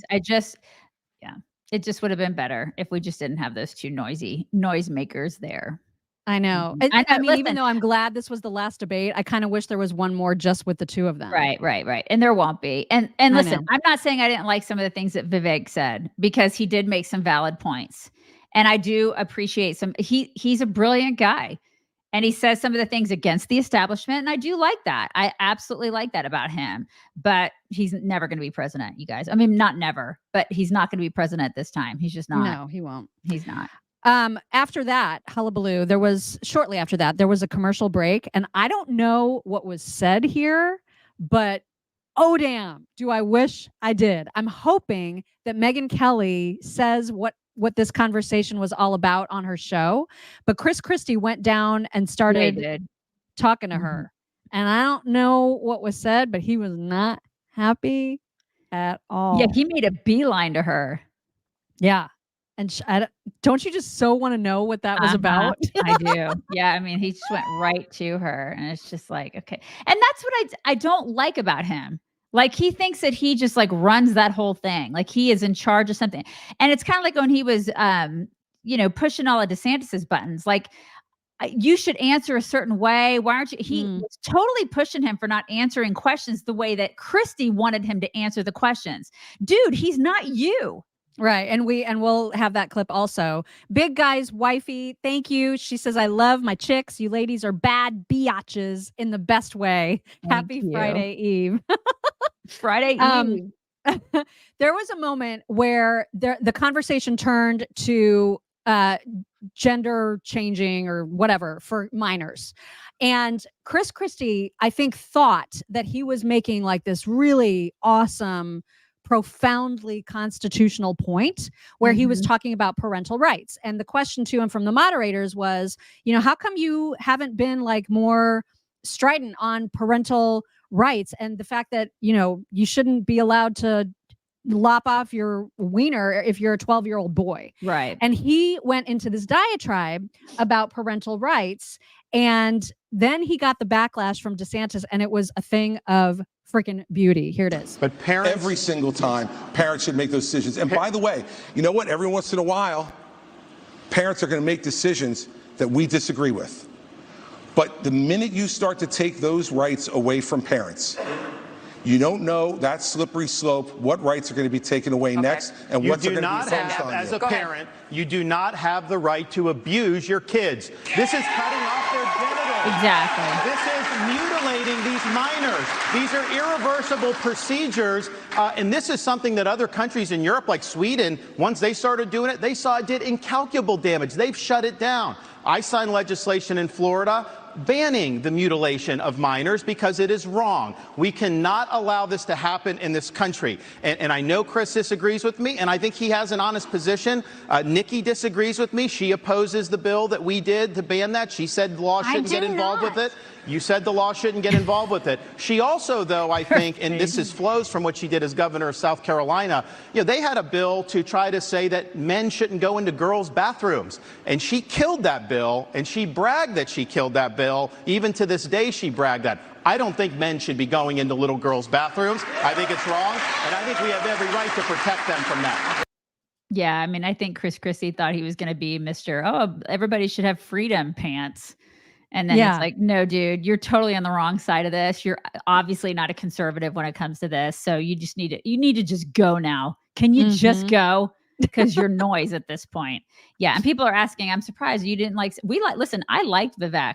It just would have been better if we just didn't have those two noisemakers there. I know. I mean, even though I'm glad this was the last debate, I kind of wish there was one more just with the two of them. Right. And there won't be. And listen, I'm not saying I didn't like some of the things that Vivek said, because he did make some valid points. And I do appreciate he's a brilliant guy. And he says some of the things against the establishment. And I do like that. I absolutely like that about him. But he's never going to be president, you guys. I mean, not never, but he's not going to be president this time. He's just not. No, he won't. He's not. After that, hullabaloo, shortly after that, there was a commercial break. And I don't know what was said here, but oh, damn, do I wish I did. I'm hoping that Megyn Kelly says what this conversation was all about on her show. But Chris Christie went down and started talking to her. And I don't know what was said, but he was not happy at all. Yeah, he made a beeline to her. Yeah. And don't you just so want to know what that was about? I do. Yeah. I mean, he just went right to her, and it's just like, okay. And that's what I don't like about him. Like, he thinks that he just like runs that whole thing. Like, he is in charge of something. And it's kind of like when he was, pushing all of DeSantis's buttons. Like, you should answer a certain way. Why aren't you? He was totally pushing him for not answering questions the way that Christie wanted him to answer the questions. Dude, he's not you. Right. And we'll have that clip also. Big Guy's wifey, thank you. She says, I love my chicks. You ladies are bad biatches in the best way. Happy Friday Eve. Friday Eve. There was a moment where the conversation turned to gender changing or whatever for minors. And Chris Christie, I think, thought that he was making like this really awesome, profoundly constitutional point where he was talking about parental rights. And the question to him from the moderators was, how come you haven't been like more strident on parental rights and the fact that, you shouldn't be allowed to lop off your wiener if you're a 12-year-old boy. Right. And he went into this diatribe about parental rights. And then he got the backlash from DeSantis, and it was a thing of freaking beauty. Here it is. But parents, every single time, parents should make those decisions. And by the way, you know what? Every once in a while, parents are going to make decisions that we disagree with. But the minute you start to take those rights away from parents, you don't know that slippery slope, what rights are going to be taken away next, and what's going to be focused on you. As a parent, you do not have the right to abuse your kids. This is cutting off their genitals. Exactly. This is mutilating these minors. These are irreversible procedures, and this is something that other countries in Europe, like Sweden, once they started doing it, they saw it did incalculable damage. They've shut it down. I signed legislation in Florida banning the mutilation of minors because it is wrong. We cannot allow this to happen in this country. And I know Chris disagrees with me, and I think he has an honest position. Nikki disagrees with me. She opposes the bill that we did to ban that. She said law shouldn't get involved with it. You said the law shouldn't get involved with it. She also, though, I think, and this flows from what she did as governor of South Carolina, they had a bill to try to say that men shouldn't go into girls' bathrooms. And she killed that bill, and she bragged that she killed that bill. Even to this day, she bragged that. I don't think men should be going into little girls' bathrooms. I think it's wrong, and I think we have every right to protect them from that. Yeah, I mean, I think Chris Christie thought he was going to be Mr. Everybody should have freedom pants. And then it's like, no, dude, you're totally on the wrong side of this. You're obviously not a conservative when it comes to this. So you need to just go now. Can you just go? Because you're noise at this point. Yeah. And people are asking, I'm surprised you didn't listen, I liked Vivek.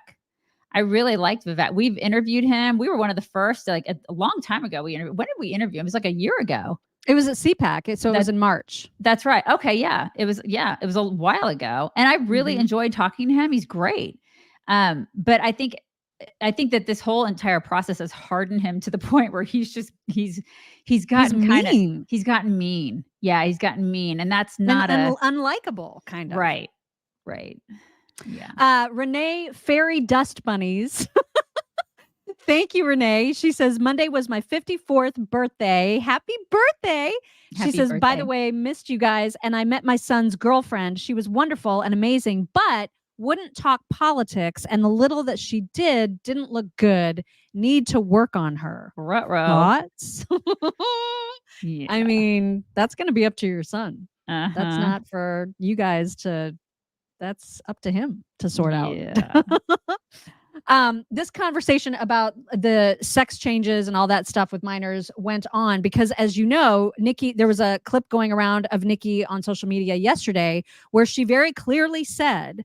I really liked Vivek. We've interviewed him. We were one of the first, a long time ago. When did we interview him? It was like a year ago. It was at CPAC. So it was in March. That's right. Okay. Yeah. It was a while ago. And I really enjoyed talking to him. He's great. But I think that this whole entire process has hardened him to the point where he's gotten mean. Yeah. He's gotten mean. And that's not unlikable kind of. Right. Right. Yeah. Renee Fairy Dust Bunnies. Thank you, Renee. She says, Monday was my 54th birthday. Happy birthday. She says, by the way, missed you guys. And I met my son's girlfriend. She was wonderful and amazing, but wouldn't talk politics. And the little that she didn't look good. Need to work on her. Thoughts? Yeah. I mean, that's going to be up to your son. That's not for you guys that's up to him to sort out. This conversation about the sex changes and all that stuff with minors went on because, as you know, Nikki, there was a clip going around of Nikki on social media yesterday where she very clearly said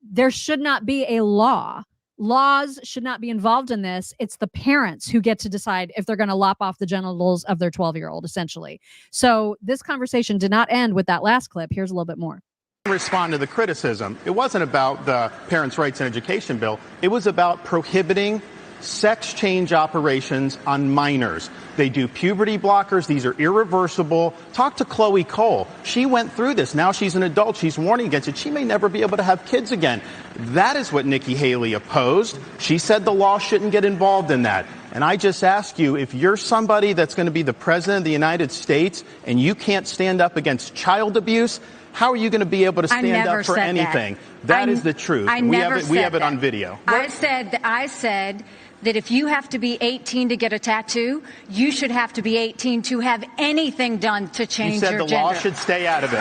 there should not be a law. Laws should not be involved in this. It's the parents who get to decide if they're going to lop off the genitals of their 12-year-old, essentially. So this conversation did not end with that last clip. Here's a little bit more. Respond to the criticism. It wasn't about the Parents' Rights and Education bill. It was about prohibiting sex change operations on minors. They do puberty blockers. These are irreversible. Talk to Chloe Cole. She went through this. Now she's an adult. She's warning against it. She may never be able to have kids again. That is what Nikki Haley opposed. She said the law shouldn't get involved in that. And I just ask you, if you're somebody that's going to be the president of the United States and you can't stand up against child abuse, how are you going to be able to stand up for anything? That is the truth. We have it on video. I said that if you have to be 18 to get a tattoo, you should have to be 18 to have anything done to change your gender. You said the law should stay out of it.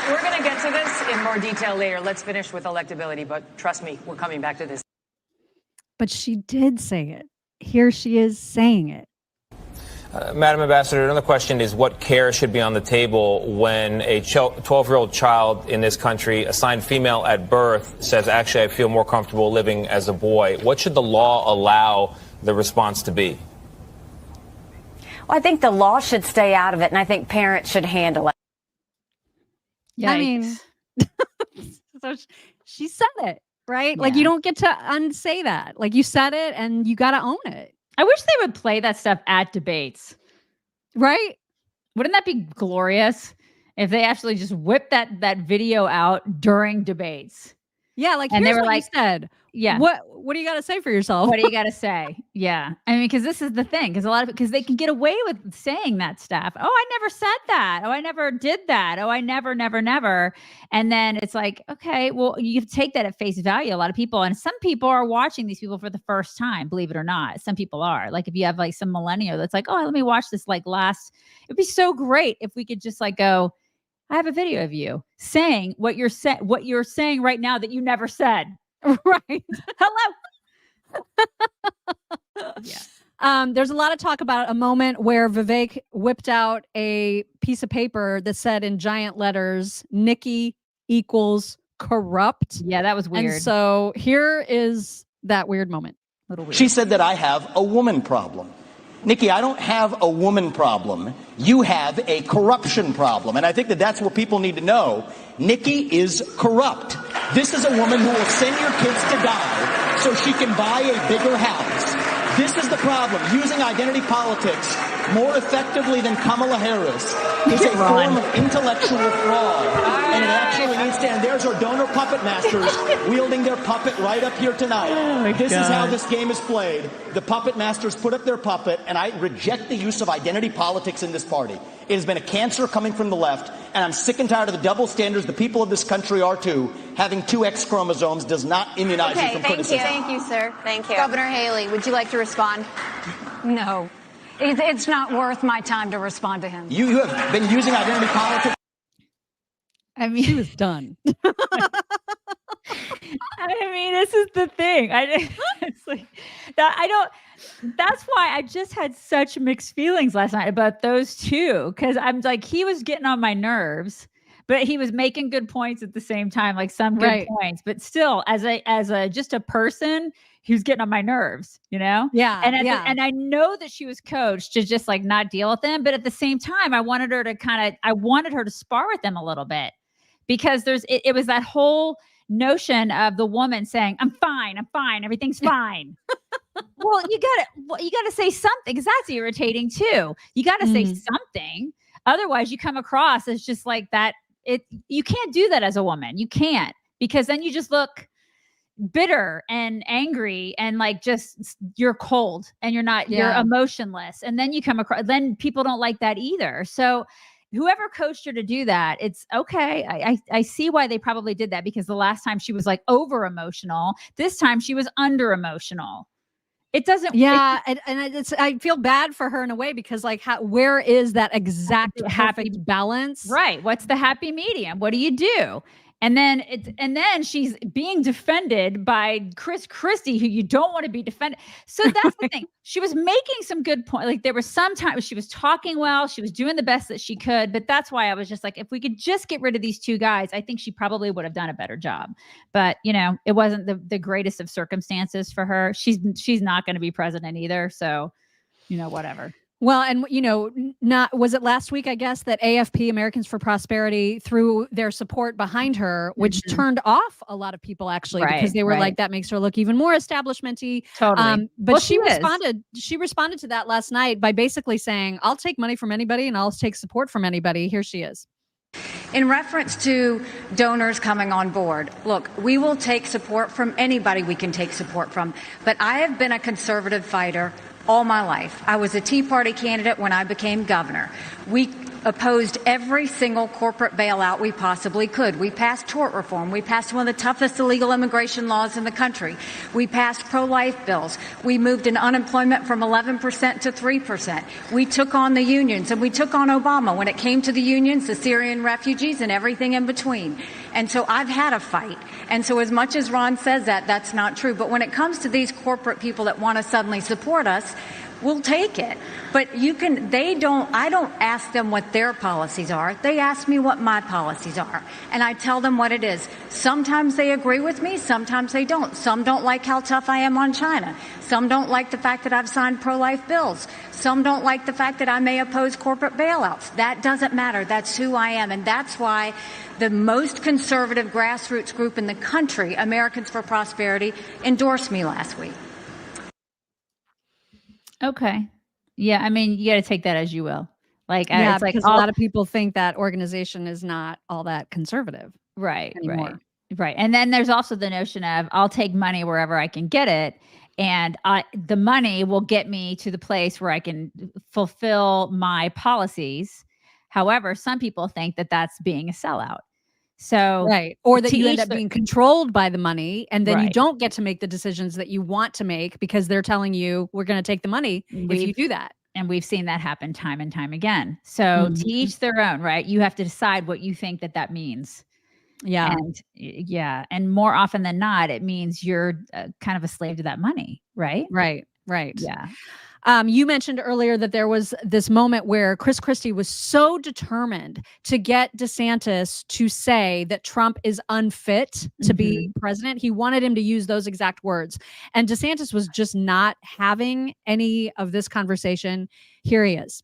We're gonna get to this in more detail later. Let's finish with electability, but trust me, we're coming back to this. But she did say it. Here she is saying it. Madam Ambassador, another question is what care should be on the table when a 12-year-old child in this country assigned female at birth says, actually, I feel more comfortable living as a boy. What should the law allow the response to be? Well, I think the law should stay out of it, and I think parents should handle it. Yikes. I mean, so she said it, right? Yeah. Like, you don't get to unsay that. Like, you said it, and you got to own it. I wish they would play that stuff at debates. Right? Wouldn't that be glorious if they actually just whipped that video out during debates? Yeah, like, and here's they were what like, you said. Yeah. What do you got to say for yourself? What do you got to say? Yeah. I mean, because this is the thing. Because they can get away with saying that stuff. Oh, I never said that. Oh, I never did that. Oh, I never. And then it's like, okay, well, you take that at face value. A lot of people, and some people are watching these people for the first time, believe it or not. Some people are. Like, if you have like some millennial that's like, oh, let me watch this it'd be so great if we could just like go, I have a video of you saying what you're saying right now that you never said. Right. Hello. Yeah. There's a lot of talk about a moment where Vivek whipped out a piece of paper that said in giant letters, Nikki equals corrupt. Yeah, that was weird. And so here is that weird moment. A little weird. She said that I have a woman problem. Nikki, I don't have a woman problem. You have a corruption problem. And I think that that's what people need to know. Nikki is corrupt. This is a woman who will send your kids to die so she can buy a bigger house. This is the problem. Using identity politics more effectively than Kamala Harris is a form of intellectual fraud. And it actually needs to end. There's our donor puppet masters wielding their puppet right up here tonight. This is how this game is played. The puppet masters put up their puppet, and I reject the use of identity politics in this party. It has been a cancer coming from the left, and I'm sick and tired of the double standards. The people of this country are too. Having 2 X chromosomes does not immunize you from criticism. Thank you, sir. Thank you. Governor Haley, would you like to respond? No. It's not worth my time to respond to him. You have been using identity politics. I mean, she was done. I mean, this is the thing. It's like that. That's why I just had such mixed feelings last night about those two, because I'm like, he was getting on my nerves, but he was making good points at the same time, like some good points. But still, as a just a person, he was getting on my nerves, you know? Yeah. And I know that she was coached to just like not deal with them, but at the same time, I wanted her to spar with them a little bit, because it was that whole notion of the woman saying, I'm fine, everything's fine. Well, you gotta say something, because that's irritating too. You gotta say something. Otherwise you come across as just like that. You can't do that as a woman. You can't, because then you just look bitter and angry and like just you're cold and you're emotionless. And then you come across, then people don't like that either. So whoever coached her to do that, it's okay. I see why they probably did that, because the last time she was like over emotional. This time she was under emotional. It doesn't. Yeah. And I feel bad for her in a way, because like, where is that exact happy balance? Right. What's the happy medium? What do you do? And then she's being defended by Chris Christie, who you don't want to be defended. So that's the thing. She was making some good points. Like there were some times she was talking well, she was doing the best that she could. But that's why I was just like, if we could just get rid of these two guys, I think she probably would have done a better job. But it wasn't the greatest of circumstances for her. She's not going to be president either. So, whatever. Well, and was it last week, I guess, that AFP, Americans for Prosperity, threw their support behind her, which turned off a lot of people actually, because they were like, that makes her look even more establishmenty. Totally. But she responded to that last night by basically saying, I'll take money from anybody and I'll take support from anybody. Here she is. In reference to donors coming on board, look, we will take support from anybody we can take support from. But I have been a conservative fighter all my life. I was a Tea Party candidate when I became governor. We opposed every single corporate bailout we possibly could. We passed tort reform. We passed one of the toughest illegal immigration laws in the country. We passed pro-life bills. We moved unemployment from 11% to 3%. We took on the unions, and we took on Obama when it came to the unions, the Syrian refugees, and everything in between. And so I've had a fight. And so as much as Ron says that's not true. But when it comes to these corporate people that want to suddenly support us, we'll take it. But I don't ask them what their policies are. They ask me what my policies are. And I tell them what it is. Sometimes they agree with me. Sometimes they don't. Some don't like how tough I am on China. Some don't like the fact that I've signed pro-life bills. Some don't like the fact that I may oppose corporate bailouts. That doesn't matter. That's who I am. And that's why the most conservative grassroots group in the country, Americans for Prosperity, endorsed me last week. Okay. Yeah. I mean, you got to take that as you will. Like, yeah, it's like because a lot of people think that organization is not all that conservative. Right. Anymore. Right. And then there's also the notion of I'll take money wherever I can get it. And the money will get me to the place where I can fulfill my policies. However, some people think that that's being a sellout. So, or that you end up being controlled by the money, and then you don't get to make the decisions that you want to make because they're telling you we're going to take the money if you do that. And we've seen that happen time and time again. So to each their own, right? You have to decide what you think that means. Yeah. And more often than not, it means you're kind of a slave to that money, right? Right. Yeah. You mentioned earlier that there was this moment where Chris Christie was so determined to get DeSantis to say that Trump is unfit to be president. He wanted him to use those exact words. And DeSantis was just not having any of this conversation. Here he is.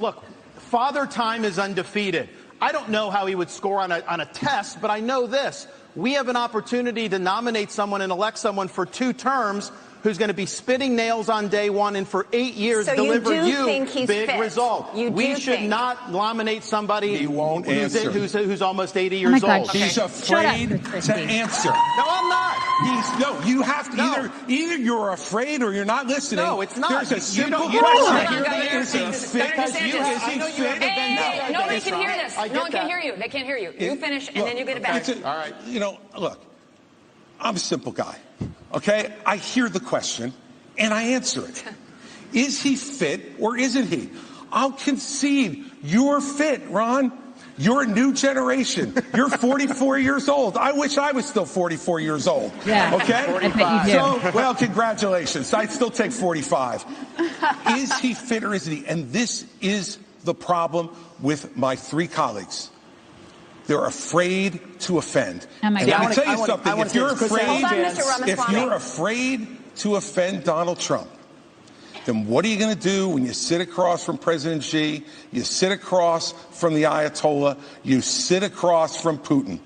Look, Father Time is undefeated. I don't know how he would score on a test, but I know this. We have an opportunity to nominate someone and elect someone for 2 terms who's going to be spitting nails on day one and for 8 years So deliver you think he's big fit? results. We should not nominate somebody who's almost 80 years old. He's afraid to answer. No, I'm not. You have to either you're afraid or you're not listening. No, it's not. There's a simple you question. Is he fit? Hey, nobody can hear this. No one can hear you. They can't hear you. You finish, and then you get it back. All right. Look, I'm a simple guy. Okay? I hear the question, and I answer it. Is he fit or isn't he? I'll concede you're fit, Ron. You're a new generation. You're 44 years old. I wish I was still 44 years old. Yeah. Okay? 45. So, well, congratulations. I'd still take 45. Is he fit or isn't he? And this is the problem with my 3 colleagues. They're afraid to offend. Oh my and God. let me tell you something. If you're Hold afraid to offend Donald Trump, then what are you going to do when you sit across from President Xi, you sit across from the Ayatollah, you sit across from Putin?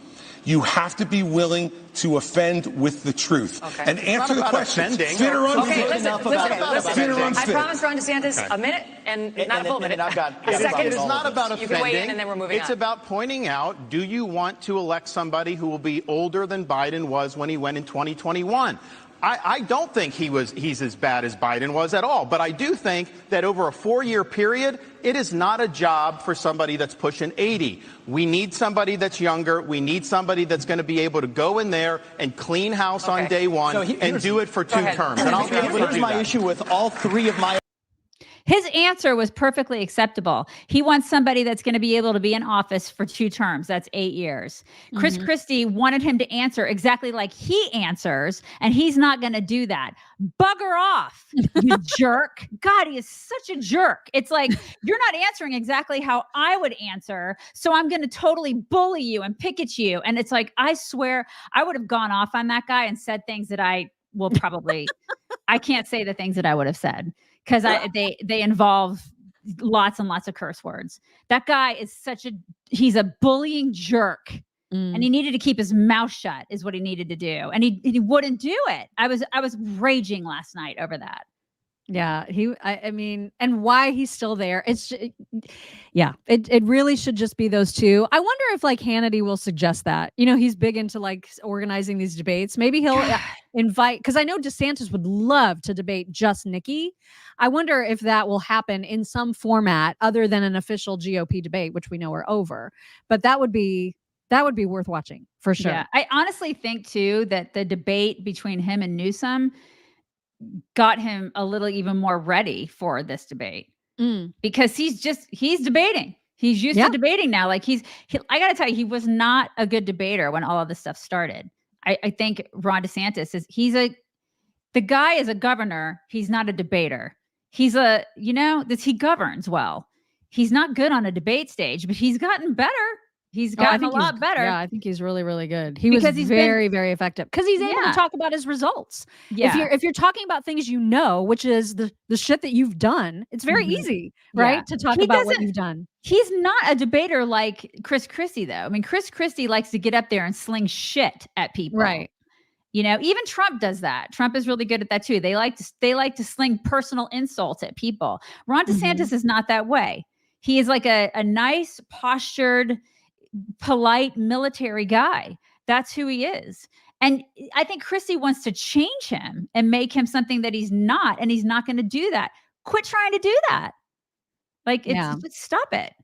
You have to be willing to offend with the truth and answer the question. Fit or unfit? Okay, listen. Fit or unfit? I promised Ron DeSantis a minute and not a full minute. I've got a second. It is not about offending. You can weigh in and then we're moving on. It's about pointing out, do you want to elect somebody who will be older than Biden was when he went in 2021? I don't think he's as bad as Biden was at all, but I do think that over a 4-year period, it is not a job for somebody that's pushing 80. We need somebody that's younger. We need somebody that's going to be able to go in there and clean house on day one and do it for 2 terms. And I'll be able to do that. Here's my issue with all 3 of my... His answer was perfectly acceptable. He wants somebody that's going to be able to be in office for 2 terms. That's 8 years. Chris Christie wanted him to answer exactly like he answers, and he's not going to do that. Bugger off, you jerk. God, he is such a jerk. It's like, you're not answering exactly how I would answer, so I'm going to totally bully you and pick at you. And it's like, I swear I would have gone off on that guy and said things that I will probably, I can't say the things that I would have said. Because they involve lots and lots of curse words. That guy is he's a bullying jerk. And he needed to keep his mouth shut is what he needed to do. And he wouldn't do it. I was raging last night over that. Yeah, I mean, and why he's still there. It really should just be those 2. I wonder if like Hannity will suggest that. He's big into like organizing these debates. Maybe he'll invite, because I know DeSantis would love to debate just Nikki. I wonder if that will happen in some format other than an official GOP debate, which we know are over. But that would be worth watching for sure. Yeah, I honestly think too that the debate between him and Newsom got him a little even more ready for this debate because he's debating. He's used to debating now. Like I got to tell you, he was not a good debater when all of this stuff started. I think Ron DeSantis the guy is a governor. He's not a debater. He's he governs well. He's not good on a debate stage, but he's gotten better. He's gotten a lot better. Yeah, I think he's really, really good. He's very, very effective because he's able to talk about his results. Yeah. If you're talking about things which is the shit that you've done, it's very easy, right? To talk about what you've done. He's not a debater like Chris Christie, though. I mean, Chris Christie likes to get up there and sling shit at people. Right. Even Trump does that. Trump is really good at that too. They like to sling personal insults at people. Ron DeSantis is not that way. He is like a nice, postured, polite military guy. That's who he is. And I think Christie wants to change him and make him something that he's not. And he's not going to do that. Quit trying to do that. Like, stop it.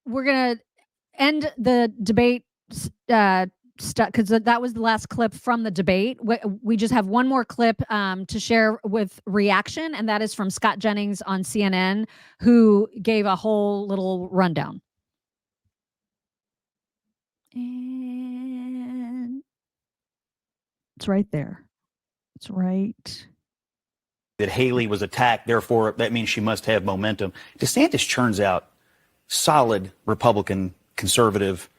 We're going to end the debate because that was the last clip from the debate. We just have one more clip to share with reaction. And that is from Scott Jennings on CNN, who gave a whole little rundown. And it's right there. It's right. That Haley was attacked, therefore that means she must have momentum. DeSantis churns out solid Republican conservative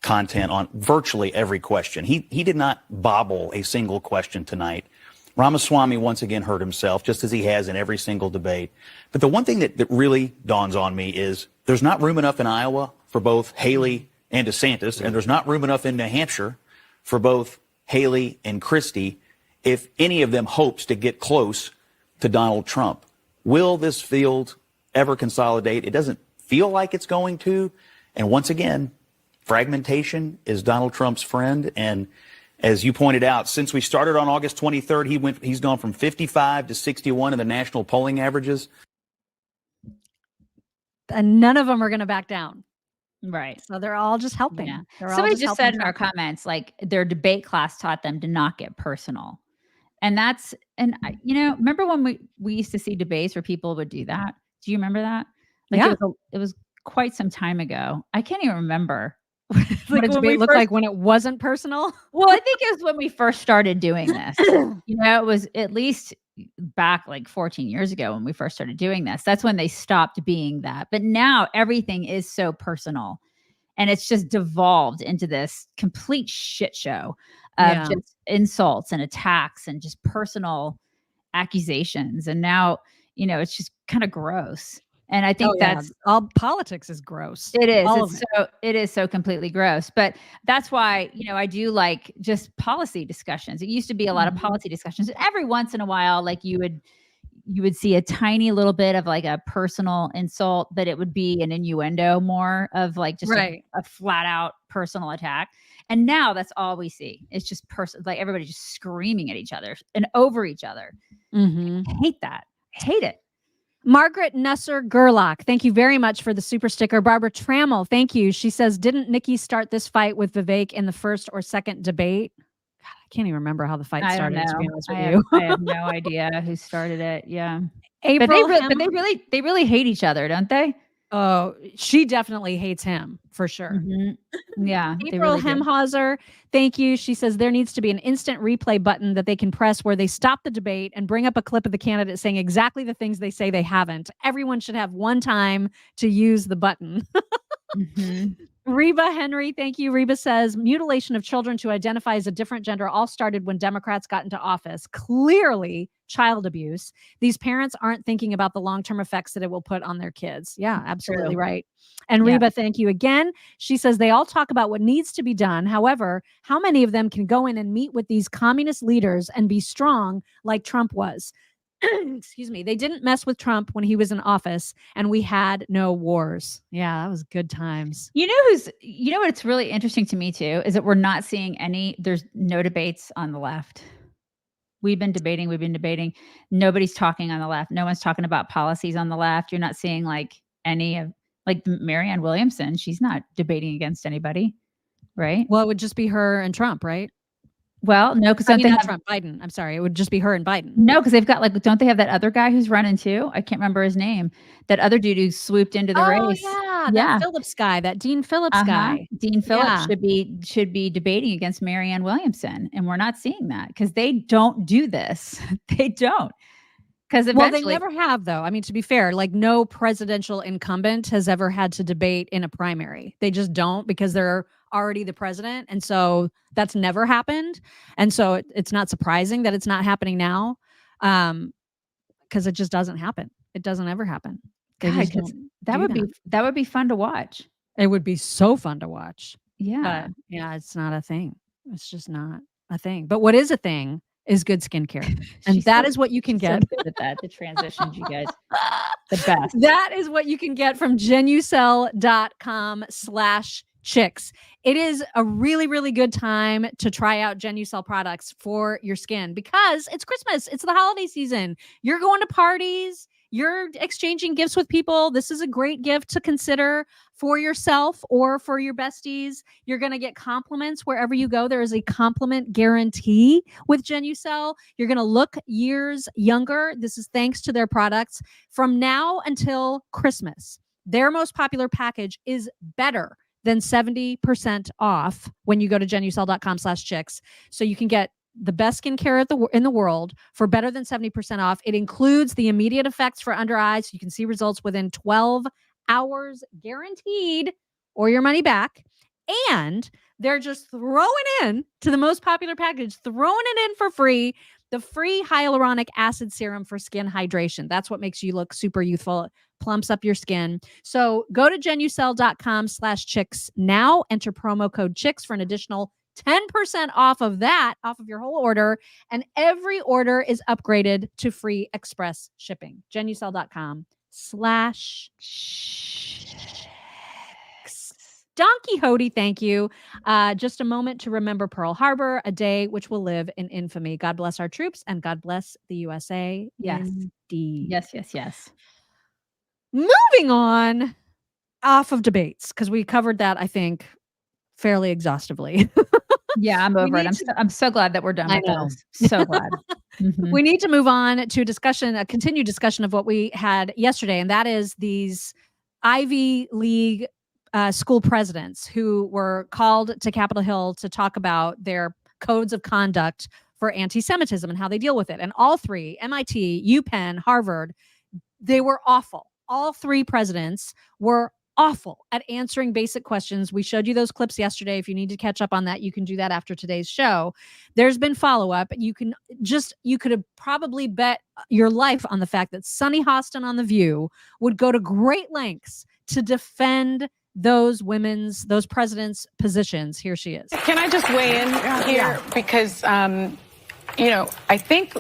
content on virtually every question. He did not bobble a single question tonight. Ramaswamy once again hurt himself, just as he has in every single debate. But the one thing that really dawns on me is there's not room enough in Iowa for both Haley and DeSantis, and there's not room enough in New Hampshire for both Haley and Christie. if any of them hopes to get close to Donald Trump. Will this field ever consolidate? It doesn't feel like it's going to. And once again, fragmentation is Donald Trump's friend. And as you pointed out, since we started on August 23rd, he's gone from 55 to 61 in the national polling averages. And none of them are going to back down. Right. So they're all just helping. Yeah. They're all Somebody just helping said in our Trump. comments, like their debate class taught them to not get personal. And remember when we used to see debates where people would do that? Do you remember that? Like Yeah. it was quite some time ago. I can't even remember. What a debate looked like when it wasn't personal. Well, I think it was when we first started doing this. It was at least back like 14 years ago when we first started doing this. That's when they stopped being that. But now everything is so personal. And it's just devolved into this complete shit show of just insults and attacks and just personal accusations. And now, it's just kind of gross. And I think that's all politics is gross. It is. All of it. It is so completely gross. But that's why, I do like just policy discussions. It used to be a lot of policy discussions. Every once in a while, like you would see a tiny little bit of like a personal insult, but it would be an innuendo more of like just a flat out personal attack. And now that's all we see. It's just like everybody just screaming at each other and over each other. I hate that. I hate it. Margaret Nusser Gerlach, thank you very much for the super sticker. Barbara Trammell, thank you. She says, didn't Nikki start this fight with Vivek in the first or second debate? God, I can't even remember how the fight started, to be honest with you. I have no idea who started it. Yeah. But they really hate each other, don't they? Oh, she definitely hates him for sure. Yeah. April Hemhauser, thank you. She says there needs to be an instant replay button that they can press where they stop the debate and bring up a clip of the candidate saying exactly the things they say they haven't. Everyone should have one time to use the button. Reba Henry, thank you. Reba says mutilation of children to identify as a different gender all started when Democrats got into office. Clearly child abuse. These parents aren't thinking about the long-term effects that it will put on their kids. Yeah, absolutely right. And Reba, thank you again. She says they all talk about what needs to be done. However, how many of them can go in and meet with these communist leaders and be strong like Trump was? Excuse me. They didn't mess with Trump when he was in office and we had no wars. Yeah, that was good times. What's really interesting to me too, is that we're not seeing there's no debates on the left. We've been debating. Nobody's talking on the left. No one's talking about policies on the left. You're not seeing like any of like Marianne Williamson. She's not debating against anybody. Right. Well, it would just be her and Trump, right? Well, no, because Trump, Biden. I'm sorry. It would just be her and Biden. No, because they've got don't they have that other guy who's running too? I can't remember his name. That other dude who swooped into the race. Yeah, that Phillips guy, that Dean Phillips guy. Dean Phillips should be debating against Marianne Williamson, and we're not seeing that because they don't do this. They don't. Because they never have, though. I mean, to be fair, like no presidential incumbent has ever had to debate in a primary. They just don't because they're already the president. And so that's never happened. And so it's not surprising that it's not happening now because it just doesn't happen. It doesn't ever happen. That would be fun to watch. It would be so fun to watch. Yeah. But yeah, it's not a thing. It's just not a thing. But what is a thing is good skincare. And that is what you can get. So good at that. The transitions, you guys. The best. That is what you can get from genucel.com/chicks. It is a really, really good time to try out Genucel products for your skin because it's Christmas. It's the holiday season. You're going to parties. You're exchanging gifts with people. This is a great gift to consider for yourself or for your besties. You're going to get compliments wherever you go. There is a compliment guarantee with Genucel. You're going to look years younger. This is thanks to their products from now until Christmas. Their most popular package is better than 70% off when you go to genucel.com/chicks. So you can get the best skincare in the world for better than 70% off. It includes the immediate effects for under eyes. So you can see results within 12 hours guaranteed or your money back. And they're just throwing in to the most popular package, throwing it in for free, the free hyaluronic acid serum for skin hydration. That's what makes you look super youthful. It plumps up your skin. So go to genucel.com/chicks now. Enter promo code chicks for an additional 10% off of that, off of your whole order. And every order is upgraded to free express shipping. Genucel.com/. Don Quixote, thank you. Just a moment to remember Pearl Harbor, a day which will live in infamy. God bless our troops and God bless the USA. Yes. Indeed. Yes. Moving on off of debates, because we covered that, I think, fairly exhaustively. Yeah, I'm over it. I'm so glad that we're done with those. So glad. We need to move on to a continued discussion of what we had yesterday, and that is these Ivy League school presidents who were called to Capitol Hill to talk about their codes of conduct for anti-Semitism and how they deal with it. And all three, MIT, UPenn, Harvard, they were awful. All three presidents were awful at answering basic questions. We showed you those clips yesterday. If you need to catch up on that, you can do that after today's show. There's been follow-up. You could have probably bet your life on the fact that Sunny Hostin on The View would go to great lengths to defend those presidents' positions. Here she is. Can I just weigh in here? Because, I think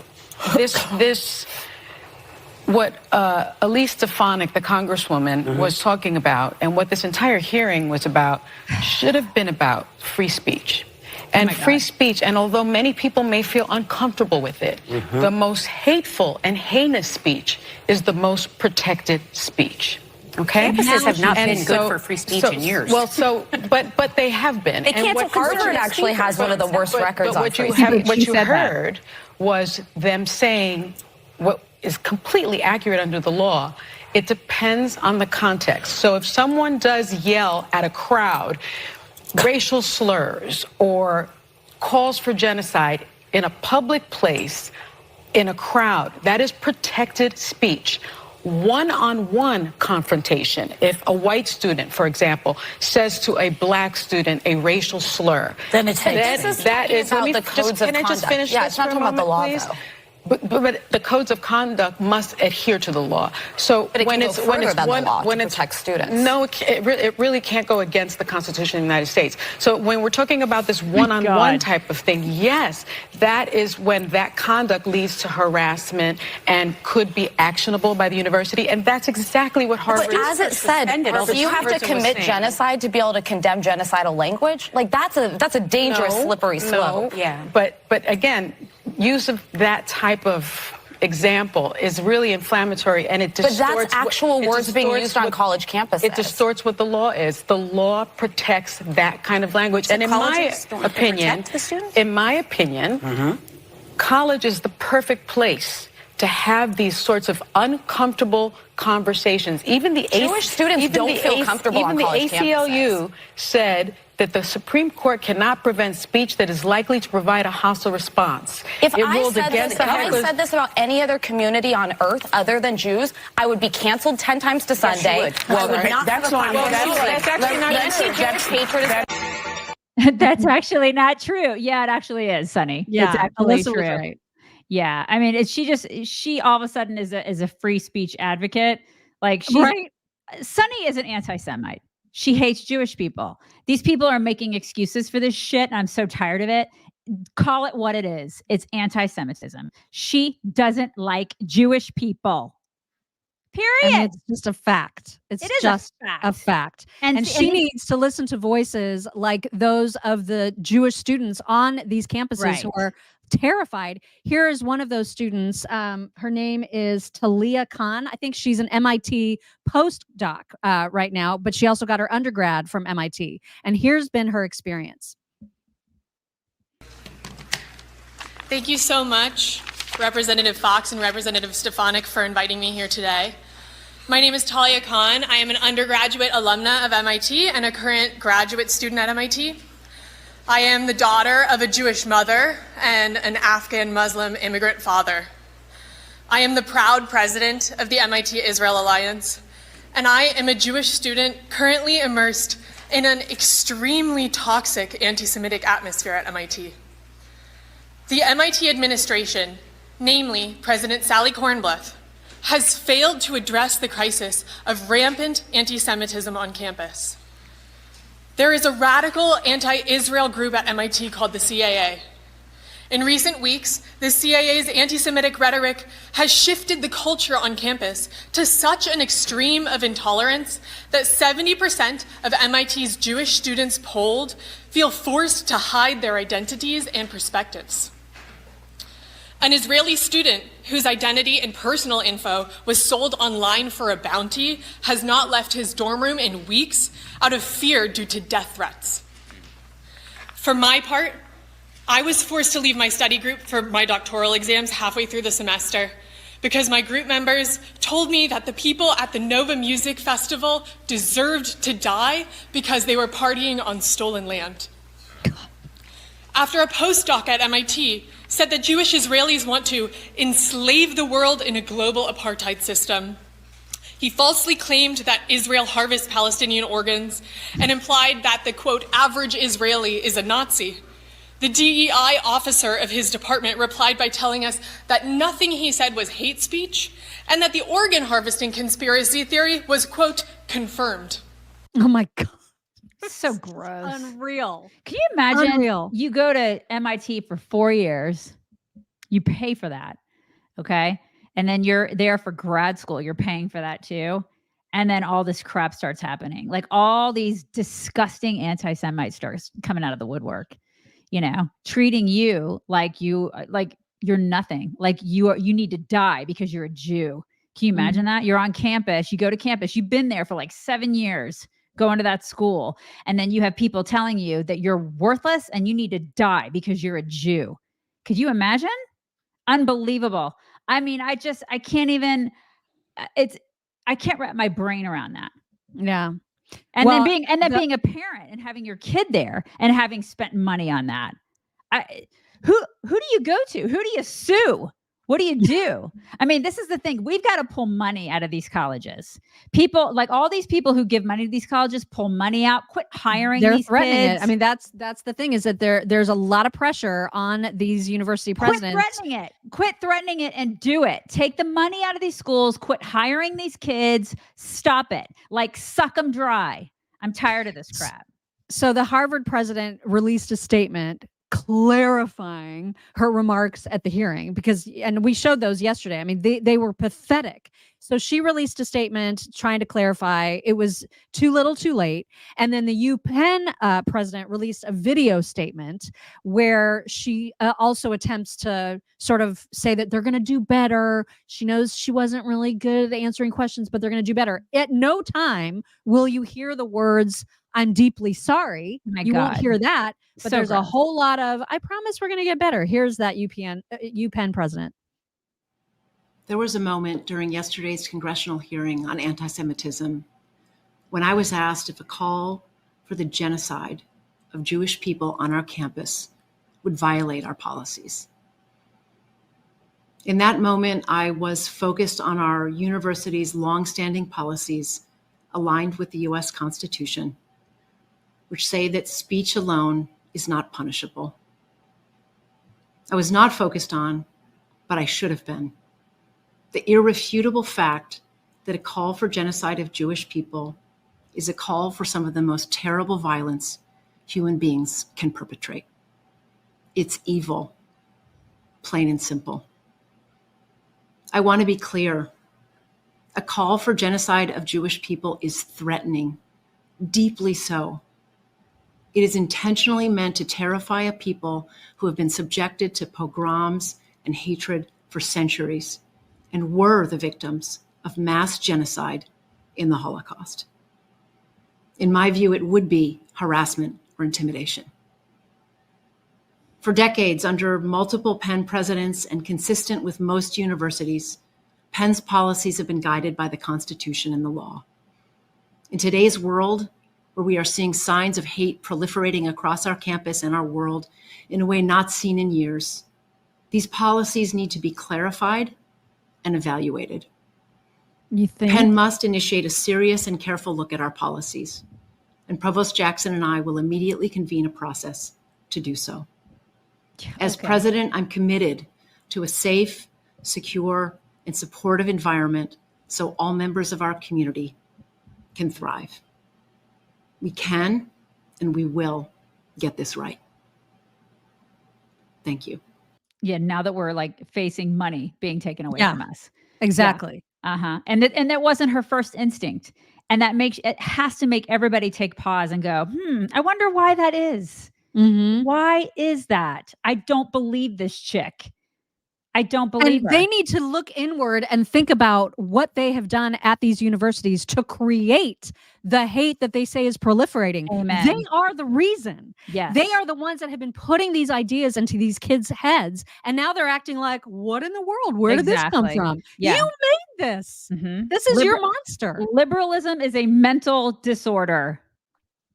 this what Elise Stefanik, the Congresswoman, was talking about, and what this entire hearing was about, should have been about free speech. And free speech, and although many people may feel uncomfortable with it, the most hateful and heinous speech is the most protected speech. Okay, campuses have not been good for free speech in years. Well, but they have been. They canceled Harvard actually has one of the worst records on free speech. What you heard was them saying what is completely accurate under the law. It depends on the context. So if someone does yell at a crowd racial slurs or calls for genocide in a public place, in a crowd, that is protected speech. One-on-one confrontation, if a white student, for example, says to a black student a racial slur, then it's hate speech. That is about the codes of conduct. Can I just finish Yeah, this it's not talking about the law, though. But the codes of conduct must adhere to the law. So when it's protect students. No, it really can't go against the Constitution of the United States. So when we're talking about this one-on-one type of thing, yes, that is when that conduct leads to harassment and could be actionable by the university, and that's exactly what Harvard. But as it said, you have to commit genocide to be able to condemn genocidal language. Like that's a dangerous, slippery slope. Yeah, but again, use of that type of example is really inflammatory, and it distorts. But that's actual words being used on college campuses. It distorts what the law is. The law protects that kind of language, so and in my opinion, college is the perfect place to have these sorts of uncomfortable conversations. Even the Jewish students don't feel comfortable on college campuses. Even the ACLU said that the Supreme Court cannot prevent speech that is likely to provide a hostile response. If I said this about any other community on earth other than Jews, I would be canceled 10 times to Sunday. That's actually not true. Yeah, it actually is, Sunny. Yeah, it's actually Alyssa true. was right. Yeah, I mean, she all of a sudden is a free speech advocate. Like Sunny is an anti-Semite. She hates Jewish people. These people are making excuses for this shit, and I'm so tired of it. Call it what it is. It's anti-Semitism. She doesn't like Jewish people. Period. And it's just a fact. It's just a fact. And she needs to listen to voices like those of the Jewish students on these campuses who are terrified. Here is one of those students. Her name is Talia Khan. I think she's an MIT postdoc right now, but she also got her undergrad from MIT. And here's been her experience. Thank you so much, Representative Fox and Representative Stefanik, for inviting me here today. My name is Talia Khan. I am an undergraduate alumna of MIT and a current graduate student at MIT. I am the daughter of a Jewish mother and an Afghan Muslim immigrant father. I am the proud president of the MIT Israel Alliance, and I am a Jewish student currently immersed in an extremely toxic anti-Semitic atmosphere at MIT. The MIT administration, namely President Sally Kornbluth, has failed to address the crisis of rampant anti-Semitism on campus. There is a radical anti-Israel group at MIT called the CAA. In recent weeks, the CAA's anti-Semitic rhetoric has shifted the culture on campus to such an extreme of intolerance that 70% of MIT's Jewish students polled feel forced to hide their identities and perspectives. An Israeli student whose identity and personal info was sold online for a bounty has not left his dorm room in weeks out of fear due to death threats. For my part, I was forced to leave my study group for my doctoral exams halfway through the semester because my group members told me that the people at the Nova Music Festival deserved to die because they were partying on stolen land. After a postdoc at MIT said that Jewish Israelis want to enslave the world in a global apartheid system, he falsely claimed that Israel harvests Palestinian organs and implied that the, quote, average Israeli is a Nazi. The DEI officer of his department replied by telling us that nothing he said was hate speech and that the organ harvesting conspiracy theory was, quote, confirmed. Oh my God. So gross. Unreal. Can you imagine Unreal. you go to MIT for 4 years, you pay for that, okay? And then you're there for grad school, you're paying for that too. And then all this crap starts happening. Like all these disgusting anti-Semites starts coming out of the woodwork, you know, treating you like you're nothing, like you need to die because you're a Jew. Can you imagine that? You're on campus, you go to campus, you've been there for like 7 years. Going to that school, and then you have people telling you that you're worthless and you need to die because you're a Jew. Could you imagine? Unbelievable. I mean, I can't even, I can't wrap my brain around that. Yeah. And then being a parent and having your kid there and having spent money on that. Who do you go to? Who do you sue? What do you do? I mean, this is the thing. We've got to pull money out of these colleges. People, like all these people who give money to these colleges, pull money out, quit hiring They're these threatening kids. it. I mean, that's the thing is that there's a lot of pressure on these university presidents. Quit threatening it and do it. Take the money out of these schools, quit hiring these kids, stop it. Like suck them dry. I'm tired of this crap. So the Harvard president released a statement clarifying her remarks at the hearing and we showed those yesterday. I mean, they were pathetic. So she released a statement trying to clarify. It was too little too late. And then the UPenn president released a video statement where she also attempts to sort of say that they're going to do better. She knows she wasn't really good at answering questions, but they're going to do better. At no time will you hear the words, "I'm deeply sorry." You won't hear that. But there's a whole lot of, "I promise we're going to get better." Here's that UPenn president. There was a moment during yesterday's congressional hearing on anti-Semitism when I was asked if a call for the genocide of Jewish people on our campus would violate our policies. In that moment, I was focused on our university's longstanding policies aligned with the U.S. Constitution, which say that speech alone is not punishable. I was not focused on, but I should have been, the irrefutable fact that a call for genocide of Jewish people is a call for some of the most terrible violence human beings can perpetrate. It's evil, plain and simple. I want to be clear. A call for genocide of Jewish people is threatening, deeply so. It is intentionally meant to terrify a people who have been subjected to pogroms and hatred for centuries and were the victims of mass genocide in the Holocaust. In my view, it would be harassment or intimidation. For decades, under multiple Penn presidents and consistent with most universities, Penn's policies have been guided by the Constitution and the law. In today's world, where we are seeing signs of hate proliferating across our campus and our world in a way not seen in years, these policies need to be clarified and evaluated. You think? Penn must initiate a serious and careful look at our policies, and Provost Jackson and I will immediately convene a process to do so. As president, I'm committed to a safe, secure, and supportive environment so all members of our community can thrive. We can and we will get this right. Thank you. Yeah, now that we're like facing money being taken away from us. Exactly. Yeah. And that wasn't her first instinct. And it has to make everybody take pause and go, I wonder why that is. Why is that? I don't believe this chick. I don't believe her. They need to look inward and think about what they have done at these universities to create the hate that they say is proliferating. Amen. They are the reason. Yes. They are the ones that have been putting these ideas into these kids' heads. And now they're acting like, what in the world? Where did this come from? Yeah. You made this. This is your monster. Liberalism is a mental disorder.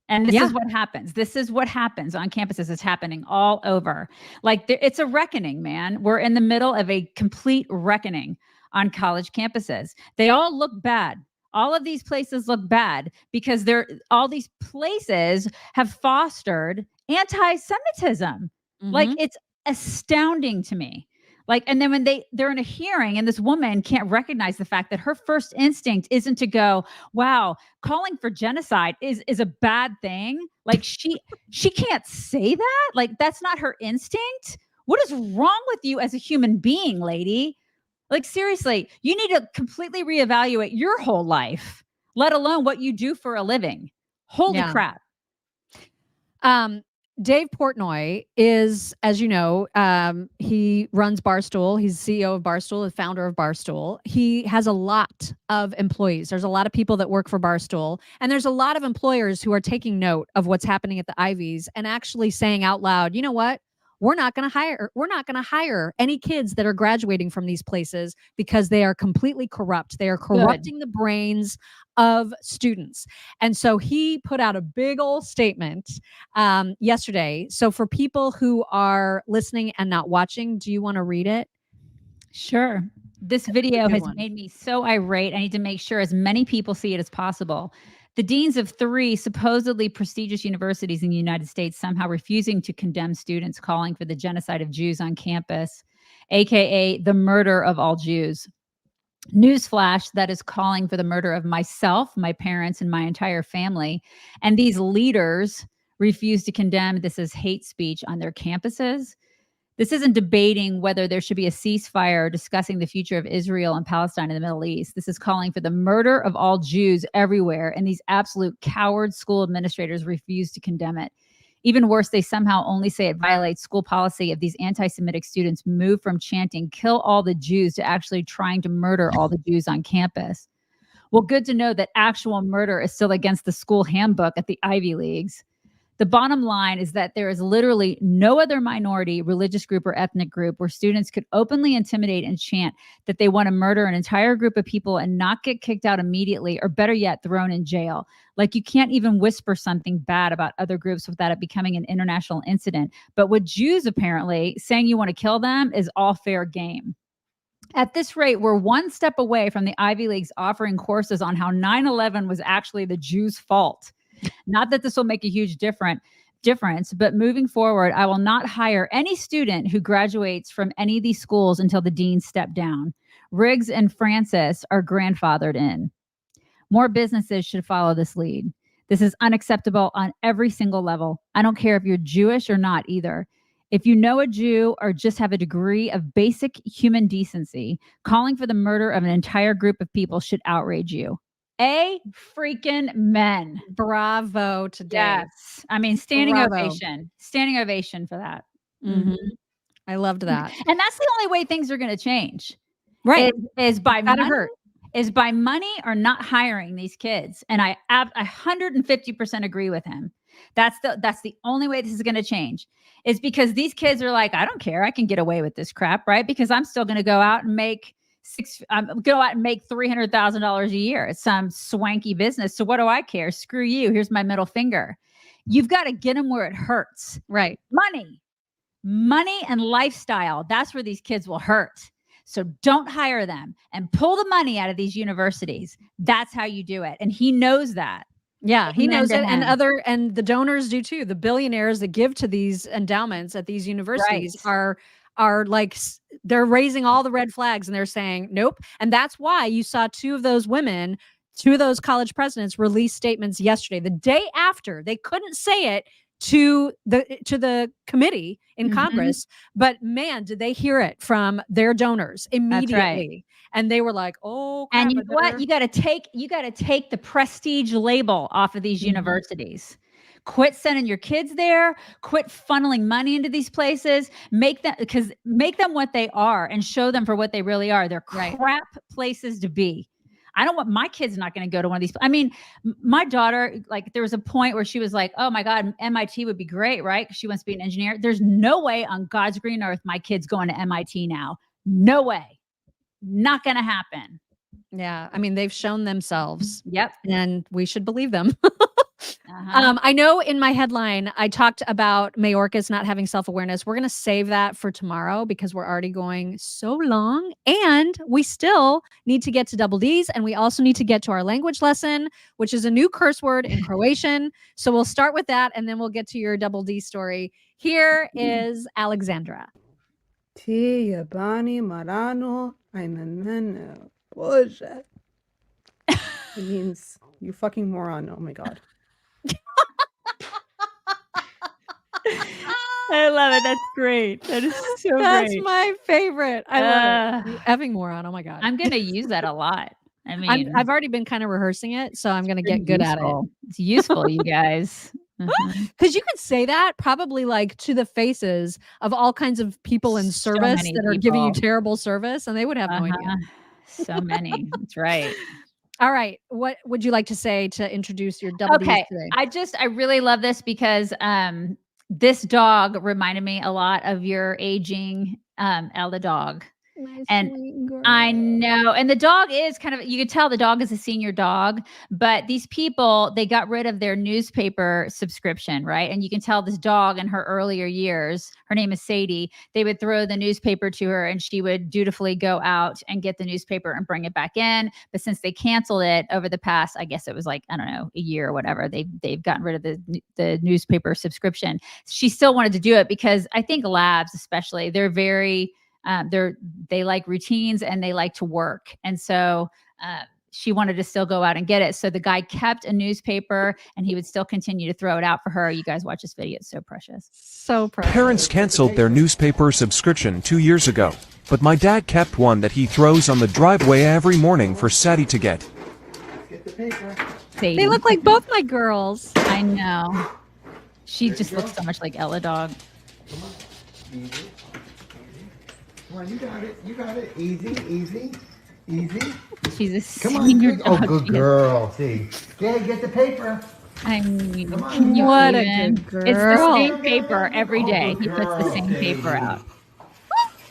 And this is what happens. This is what happens on campuses. It's happening all over. Like it's a reckoning, man. We're in the middle of a complete reckoning on college campuses. They all look bad. All of these places look bad because all these places have fostered anti-Semitism. Like it's astounding to me. Like, and then when they're in a hearing and this woman can't recognize the fact that her first instinct isn't to go, wow, calling for genocide is a bad thing. Like she can't say that. Like that's not her instinct. What is wrong with you as a human being, lady? Like seriously, you need to completely reevaluate your whole life, let alone what you do for a living. Holy crap. Dave Portnoy is, as you know, he runs Barstool. He's CEO of Barstool, the founder of Barstool. He has a lot of employees. There's a lot of people that work for Barstool, and there's a lot of employers who are taking note of what's happening at the Ivies and actually saying out loud, you know what? We're not going to hire any kids that are graduating from these places because they are completely corrupt. They are corrupting the brains of students. And so he put out a big old statement yesterday. So for people who are listening and not watching, do you want to read it? Sure. This video has made me so irate. I need to make sure as many people see it as possible. The deans of 3 supposedly prestigious universities in the United States somehow refusing to condemn students calling for the genocide of Jews on campus, aka the murder of all Jews. Newsflash, that is calling for the murder of myself, my parents, and my entire family. And these leaders refuse to condemn this as hate speech on their campuses. This isn't debating whether there should be a ceasefire or discussing the future of Israel and Palestine in the Middle East. This is calling for the murder of all Jews everywhere, and these absolute coward school administrators refuse to condemn it. Even worse, they somehow only say it violates school policy if these anti-Semitic students move from chanting "kill all the Jews" to actually trying to murder all the Jews on campus. Well, good to know that actual murder is still against the school handbook at the Ivy Leagues. The bottom line is that there is literally no other minority, religious group, or ethnic group where students could openly intimidate and chant that they want to murder an entire group of people and not get kicked out immediately, or better yet, thrown in jail. Like you can't even whisper something bad about other groups without it becoming an international incident. But with Jews, apparently, saying you want to kill them is all fair game. At this rate, we're one step away from the Ivy Leagues offering courses on how 9/11 was actually the Jews' fault. Not that this will make a huge difference, but moving forward, I will not hire any student who graduates from any of these schools until the deans step down. Riggs and Francis are grandfathered in. More businesses should follow this lead. This is unacceptable on every single level. I don't care if you're Jewish or not either. If you know a Jew or just have a degree of basic human decency, calling for the murder of an entire group of people should outrage you. Freaking men. Bravo today. Yes. I mean, standing ovation for that. I loved that. And that's the only way things are going to change. Right. Is by money or not hiring these kids. And I 150% agree with him. That's the only way this is going to change, is because these kids are like, I don't care. I can get away with this crap, right? Because I'm still going to go out and make $300,000 a year. It's some swanky business. So what do I care? Screw you. Here's my middle finger. You've got to get them where it hurts. Right. Money and lifestyle. That's where these kids will hurt. So don't hire them and pull the money out of these universities. That's how you do it. And he knows that. Yeah, he knows it. And the donors do too. The billionaires that give to these endowments at these universities are like, they're raising all the red flags and they're saying, nope. And that's why you saw 2 of those women two of those college presidents released statements yesterday, the day after. They couldn't say it to the committee in Congress, but man, did they hear it from their donors immediately. Right. And they were like, oh, crap, and you know what? You got to take the prestige label off of these universities. Quit sending your kids there. Quit funneling money into these places. Make them what they are and show them for what they really are. They're crap places to be. I don't want my kids not going to go to one of these. I mean, my daughter, like there was a point where she was like, oh my God, MIT would be great, right? Because she wants to be an engineer. There's no way on God's green earth my kid's going to MIT now. No way. Not going to happen. Yeah. I mean, they've shown themselves. Yep. And we should believe them. I know in my headline, I talked about Mayorkas not having self-awareness. We're going to save that for tomorrow because we're already going so long, and we still need to get to double D's, and we also need to get to our language lesson, which is a new curse word in Croatian. So we'll start with that, and then we'll get to your double D story. Here is Alexandra. Ti jebani marano, ajme Bože. It means you fucking moron. Oh my God. I love it. That's great. That is so That's great. my favorite. I love it. You effing moron. Oh my God. I'm going to use that a lot. I mean, I've already been kind of rehearsing it, so I'm going to get good at it. It's useful, you guys. Because you could say that probably like to the faces of all kinds of people in service that are giving you terrible service, and they would have no idea. So many. That's right. All right. What would you like to say to introduce your double D's today? I really love this because this dog reminded me a lot of your aging Ella dog. And I know. And the dog is kind of, you could tell the dog is a senior dog, but these people, they got rid of their newspaper subscription, right? And you can tell this dog in her earlier years, her name is Sadie, they would throw the newspaper to her and she would dutifully go out and get the newspaper and bring it back in. But since they canceled it over the past, I guess it was like, I don't know, a year or whatever, they've gotten rid of the newspaper subscription. She still wanted to do it because I think labs especially, they're very, they like routines and they like to work. And so she wanted to still go out and get it. So the guy kept a newspaper and he would still continue to throw it out for her. You guys watch this video. It's so precious. So precious. Parents canceled their newspaper subscription 2 years ago, but my dad kept one that he throws on the driveway every morning for Sadie to get. Get the paper. Sadie. They look like both my girls. I know. She just looks so much like Ella dog. Come on. Easy. Come on, you got it. You got it. Easy, easy, easy. She's a senior dog. Oh, good girl. See. Get the paper. I mean, what a good girl. It's the same paper every day. He puts the same paper out.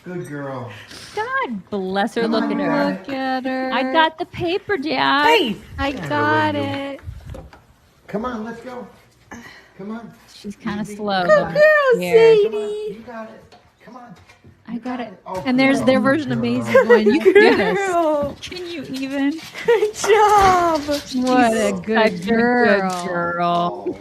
Good girl. God bless her. Come Look on, at her. Look at her. I got the paper, Dad. Hey. I got it. Come on, let's go. Come on. She's kind of slow. Good girl, Sadie. You got it. Come on. I got it. Oh, And there's their version of Maisie going, you can do this. Can you even? Good job. What a good girl. Good girl.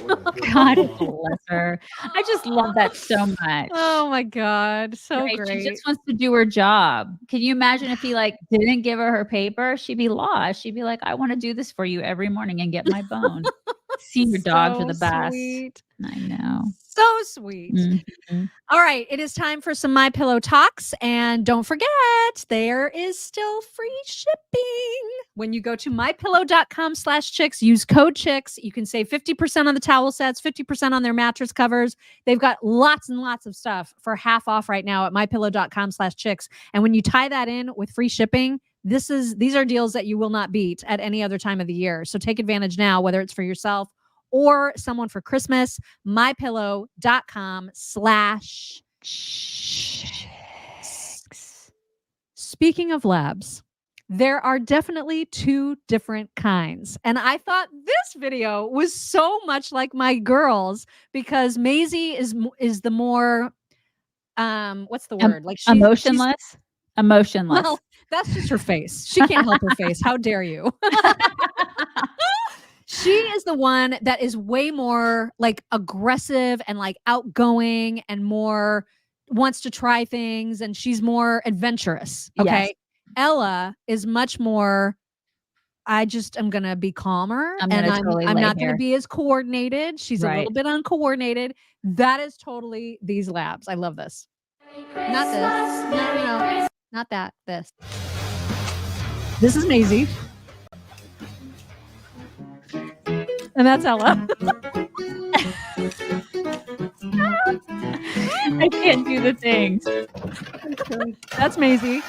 God bless her. I just love that so much. Oh my God. So Right? great. She just wants to do her job. Can you imagine if he like didn't give her paper? She'd be lost. She'd be like, I want to do this for you every morning and get my bone. Senior dogs are the best. Sweet. I know. So sweet. Mhm. All right. It is time for some My Pillow talks. And don't forget, there is still free shipping. When you go to mypillow.com/chicks, use code chicks. You can save 50% on the towel sets, 50% on their mattress covers. They've got lots and lots of stuff for half off right now at mypillow.com/chicks. And when you tie that in with free shipping, these are deals that you will not beat at any other time of the year. So take advantage now, whether it's for yourself or someone for Christmas. mypillow.com/chicks. Speaking of labs, there are definitely two different kinds. And I thought this video was so much like my girls because Maisie is the more what's the word? Like Emotionless. Emotionless. Well, that's just her face. She can't help her face. How dare you? She is the one that is way more like aggressive and like outgoing and more wants to try things, and she's more adventurous. Okay. Yes. Ella is much more I just am gonna be calmer, I'm and gonna totally I'm lay not gonna here. be as coordinated. She's a Right. little bit uncoordinated. That is totally these labs. I love this. Not this. No. Not that. This. This is Maisie. And that's Ella. I can't do the things. That's Maisie.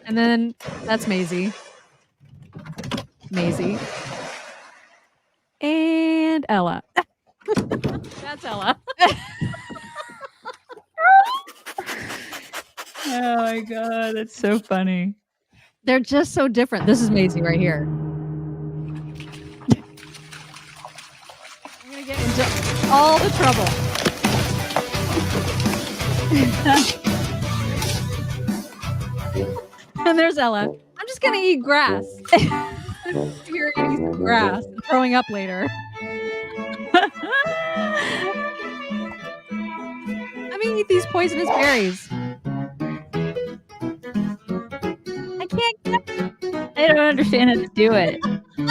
And then that's Maisie. Maisie. And Ella. That's Ella. Oh my God, that's so funny. They're just so different. This is Maisie right here. I'm gonna get into all the trouble. And there's Ella. I'm just gonna eat grass. You're eating some grass and throwing up later. I'm gonna eat these poisonous berries. I can't get. I don't understand how to do it.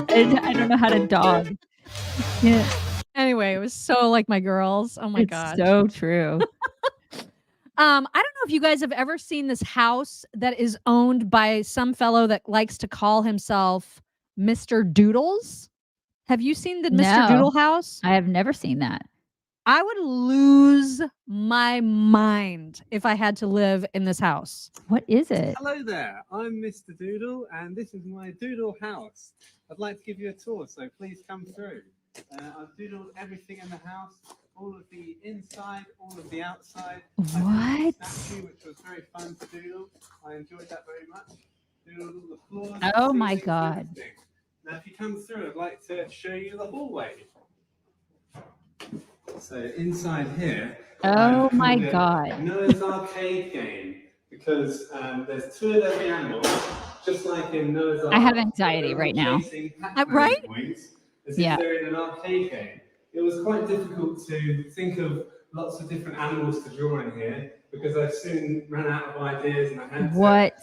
I don't know how to dog. Yeah. Anyway, it was so like my girls. Oh my It's god. so true. I don't know if you guys have ever seen this house that is owned by some fellow that likes to call himself Mr. Doodles. Have you seen the Mr. Doodle house? I have never seen that. I would lose my mind if I had to live in this house. What is it? Hello there, I'm Mr. Doodle, and this is my Doodle house. I'd like to give you a tour, so please come through. I've doodled everything in the house, all of the inside, all of the outside. What? I did a statue, which was very fun to doodle. I enjoyed that very much. Doodled all the floors. Oh the my ceilings, God. everything. Now, if you come through, I'd like to show you the hallway. So inside here. Oh my called it God. Noah's Arcade game, because there's two of every animal, just like in Noah's Ark. I have anxiety right now. Right? As Yeah. if they're in an arcade game. It was quite difficult to think of lots of different animals to draw in here, because I soon ran out of ideas and I had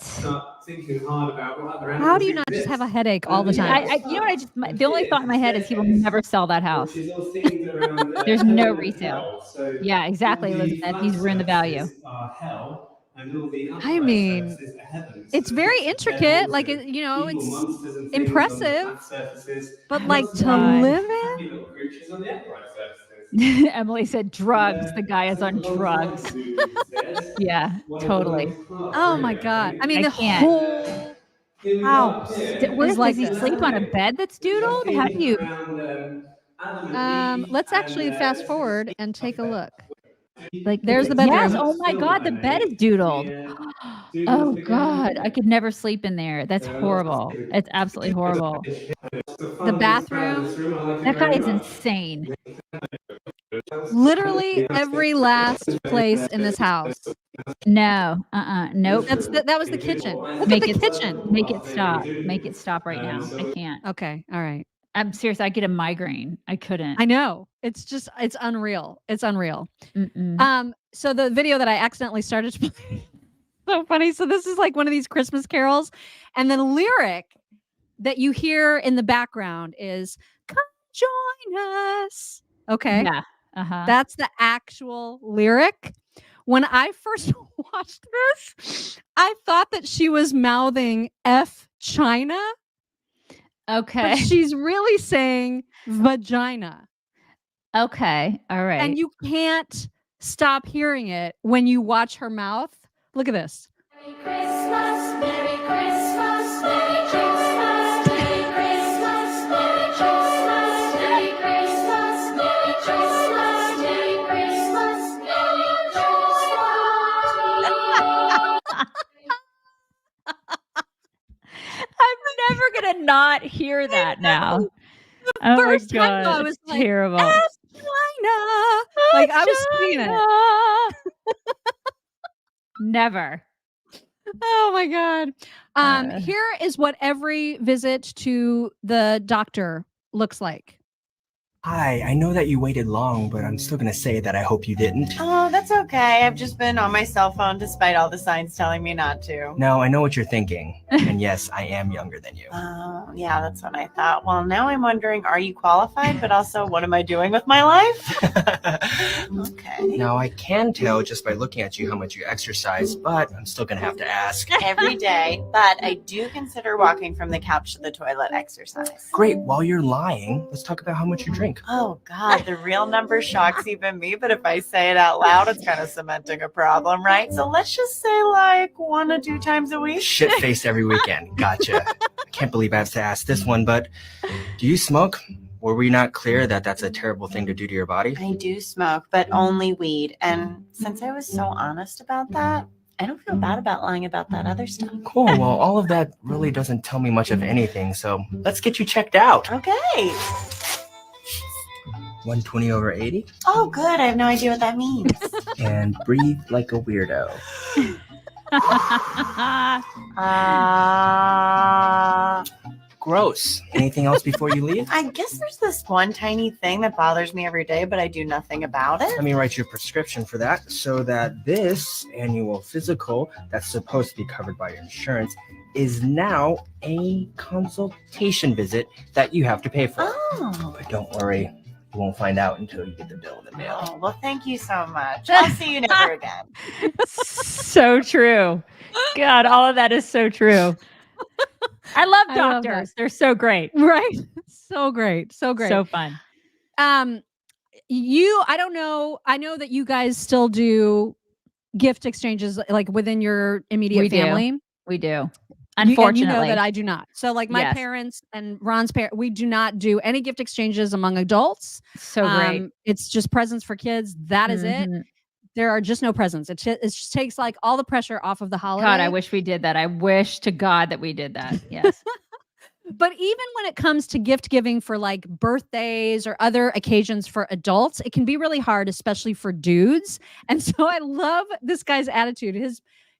to start thinking hard about what other animals How do you not just exist. have a headache all the time? You know what? The only thought in my head is he will never sell that house. Which is all themed around, There's no heaven and resale. hell. So Yeah, exactly, all the Elizabeth. He's ruined the value. surfaces are hell, and all the I mean, surfaces are heaven. it's So very there's intricate. Like, devils you know, and evil it's monsters and things on the impressive. flat surfaces, But and like lots to of live in? happy little creatures on the upright surfaces. Emily said drugs. The guy is on drugs. Yeah, totally. Oh my God. I mean, the can't. whole house is like Does he this. sleep on a bed that's doodled? How do you? Let's actually fast forward and take a look. Like, there's the bedroom. Yes. Oh my God, the bed is doodled. Oh God, I could never sleep in there. That's horrible. It's absolutely horrible. The bathroom. That guy is insane. Literally every last place in this house. No, nope. That was the kitchen. Look Make at it the kitchen. Make it stop. Make it stop right now. I can't. Okay, all right. I'm serious. I get a migraine. I couldn't. I know. It's unreal. It's unreal. Mm-mm. So the video that I accidentally started to play, so funny. So this is like one of these Christmas carols, and the lyric that you hear in the background is "Come join us." Okay. Yeah. That's the actual lyric. When I first watched this, I thought that she was mouthing F China. Okay. But she's really saying vagina. Okay. All right. And you can't stop hearing it when you watch her mouth. Look at this. Merry Christmas, Merry Christmas, Merry Christmas, Merry Christmas, Merry Christmas, Merry Christmas, Merry Christmas, Merry Christmas, Merry Christmas. I'm never gonna not hear that now. Oh First my time God, I was it's like, terrible. F China. Like I was singing it. Never. Oh my God. Here is what every visit to the doctor looks like. Hi, I know that you waited long, but I'm still gonna say that I hope you didn't. Oh, that's okay. I've just been on my cell phone despite all the signs telling me not to. Now, I know what you're thinking. And yes, I am younger than you. Oh, yeah, that's what I thought. Well, now I'm wondering, are you qualified? But also, what am I doing with my life? Okay. Now, I can tell just by looking at you how much you exercise, but I'm still gonna have to ask. Every day, but I do consider walking from the couch to the toilet exercise. Great, while you're lying, let's talk about how much you drink. Oh, God, the real number shocks even me, but if I say it out loud, it's kind of cementing a problem, right? So let's just say like 1 to 2 times a week. Shit-faced every weekend. Gotcha. I can't believe I have to ask this one, but do you smoke? Were we not clear that that's a terrible thing to do to your body? I do smoke, but only weed. And since I was so honest about that, I don't feel bad about lying about that other stuff. Cool. Well, all of that really doesn't tell me much of anything, so let's get you checked out. Okay. 120/80. Oh, good. I have no idea what that means. And breathe like a weirdo. Gross. Anything else before you leave? I guess there's this one tiny thing that bothers me every day, but I do nothing about it. Let me write you a prescription for that so that this annual physical that's supposed to be covered by your insurance is now a consultation visit that you have to pay for. Oh. But don't worry. You won't find out until you get the bill in the mail. Oh, well, thank you so much. I'll see you never again. So true. God, all of that is so true. I love love doctors. that. They're so great. Right. So great. So great. So fun. I don't know. I know that you guys still do gift exchanges like within your immediate family. We do. Unfortunately. You know Unfortunately. that I do not. So like my Yes. parents and Ron's parents, we do not do any gift exchanges among adults. So great. It's just presents for kids. That is it. Mhm. There are just no presents. It just takes like all the pressure off of the holiday. God, I wish we did that. I wish to God that we did that. Yes. But even when it comes to gift giving for like birthdays or other occasions for adults, it can be really hard, especially for dudes. And so I love this guy's attitude.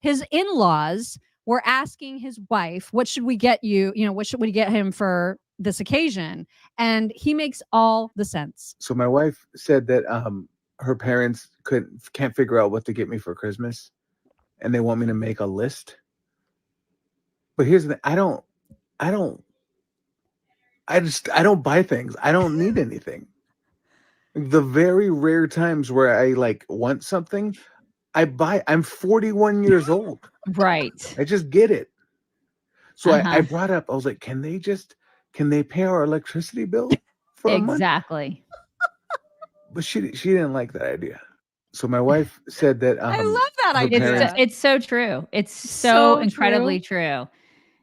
His in-laws were asking his wife, what should we get you? You know, what should we get him for this occasion? And he makes all the sense. So my wife said that her parents can't figure out what to get me for Christmas, and they want me to make a list. But here's the thing: I don't buy things. I don't need anything. The very rare times where I like want something, I buy. I'm 41 years old. Right. I just get it. So I brought up, I was like, can they pay our electricity bill for a month? Exactly. But she didn't like that idea. So my wife said that I love that her idea. parents- It's so true. It's so incredibly true.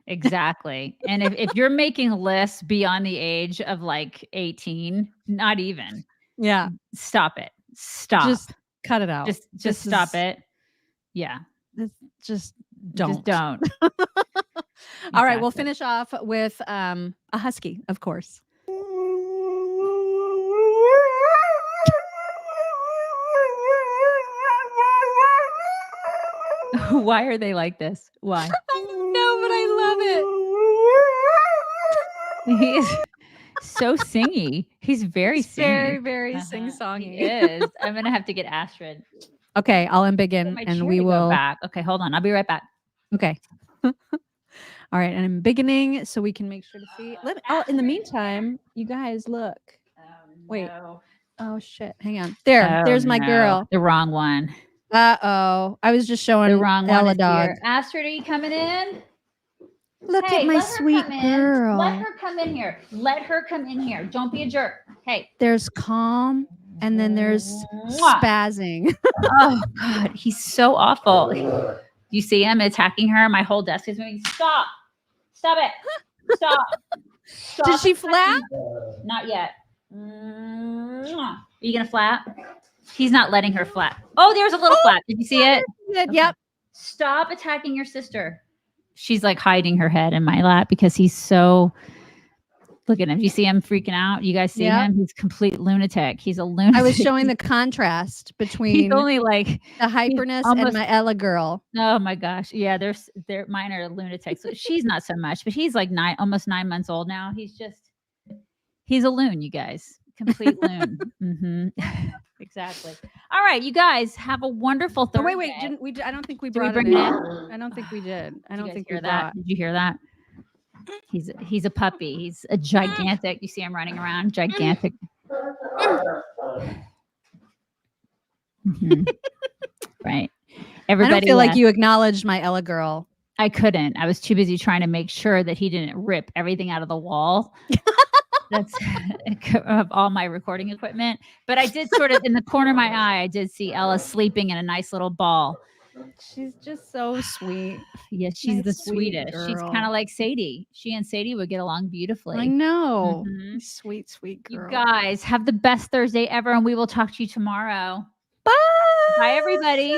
Exactly. And if you're making lists beyond the age of like 18, not even. Yeah. Stop it. Stop. Just cut it out. Just This stop is- it. Yeah. Just don't. Just don't. All right, we'll finish off with a husky, of course. Why are they like this? Why? I don't know, but I love it. He is so singy. He's very singy. Very, very sing-songy. He is. I'm gonna have to get Astrid. Okay, I'll embiggen My and chair we to go will. back. Okay, hold on. I'll be right back. Okay. All right, and I'm beginning so we can make sure to see. In the meantime, you guys look. Wait. Oh shit. Hang on. There's my girl. The wrong one. Uh-oh. I was just showing The wrong one. Ella Is dog. here. Astrid, are you coming in? Look Hey, at my let her sweet come in. girl. Let her come in here. Let her come in here. Don't be a jerk. Hey. There's calm and then there's Mwah. spazzing. Oh God, he's so awful. You see him attacking her? My whole desk is moving. Stop. Stop it. Stop. Stop. Did she flap? Not yet. Mwah. Are you gonna flap? He's not letting her flap. Oh, there's a little flap. Did you see it? Yep. Stop attacking your sister. She's like hiding her head in my lap because he's so. Look at him. Do you see him freaking out? You guys see him? He's a complete lunatic. He's a lunatic. I was showing the contrast between He's only like the hyperness almost- and my Ella girl. Oh my gosh. Yeah, they're mine are lunatics. She's not so much, but he's like almost 9 months old now. He's a loon, you guys. Complete loon. Exactly. All right, you guys have a wonderful Thursday. Oh, wait, didn't we? I don't think we Did we brought bring him it in. I don't think we did. I don't think we hear that. brought. Did you hear that? He's a puppy. He's a gigantic. You see him running around, gigantic. Right. Everybody. I don't feel like you acknowledged my Ella girl. I couldn't. I was too busy trying to make sure that he didn't rip everything out of the wall. That's of all my recording equipment. But I did sort of in the corner of my eye, I did see Ella sleeping in a nice little ball. She's just so sweet. Yeah, she's My the sweet sweetest. girl. She's kind of like Sadie. She and Sadie would get along beautifully. I know. Sweet, sweet girl. You guys have the best Thursday ever, and we will talk to you tomorrow. Bye. Bye, everybody.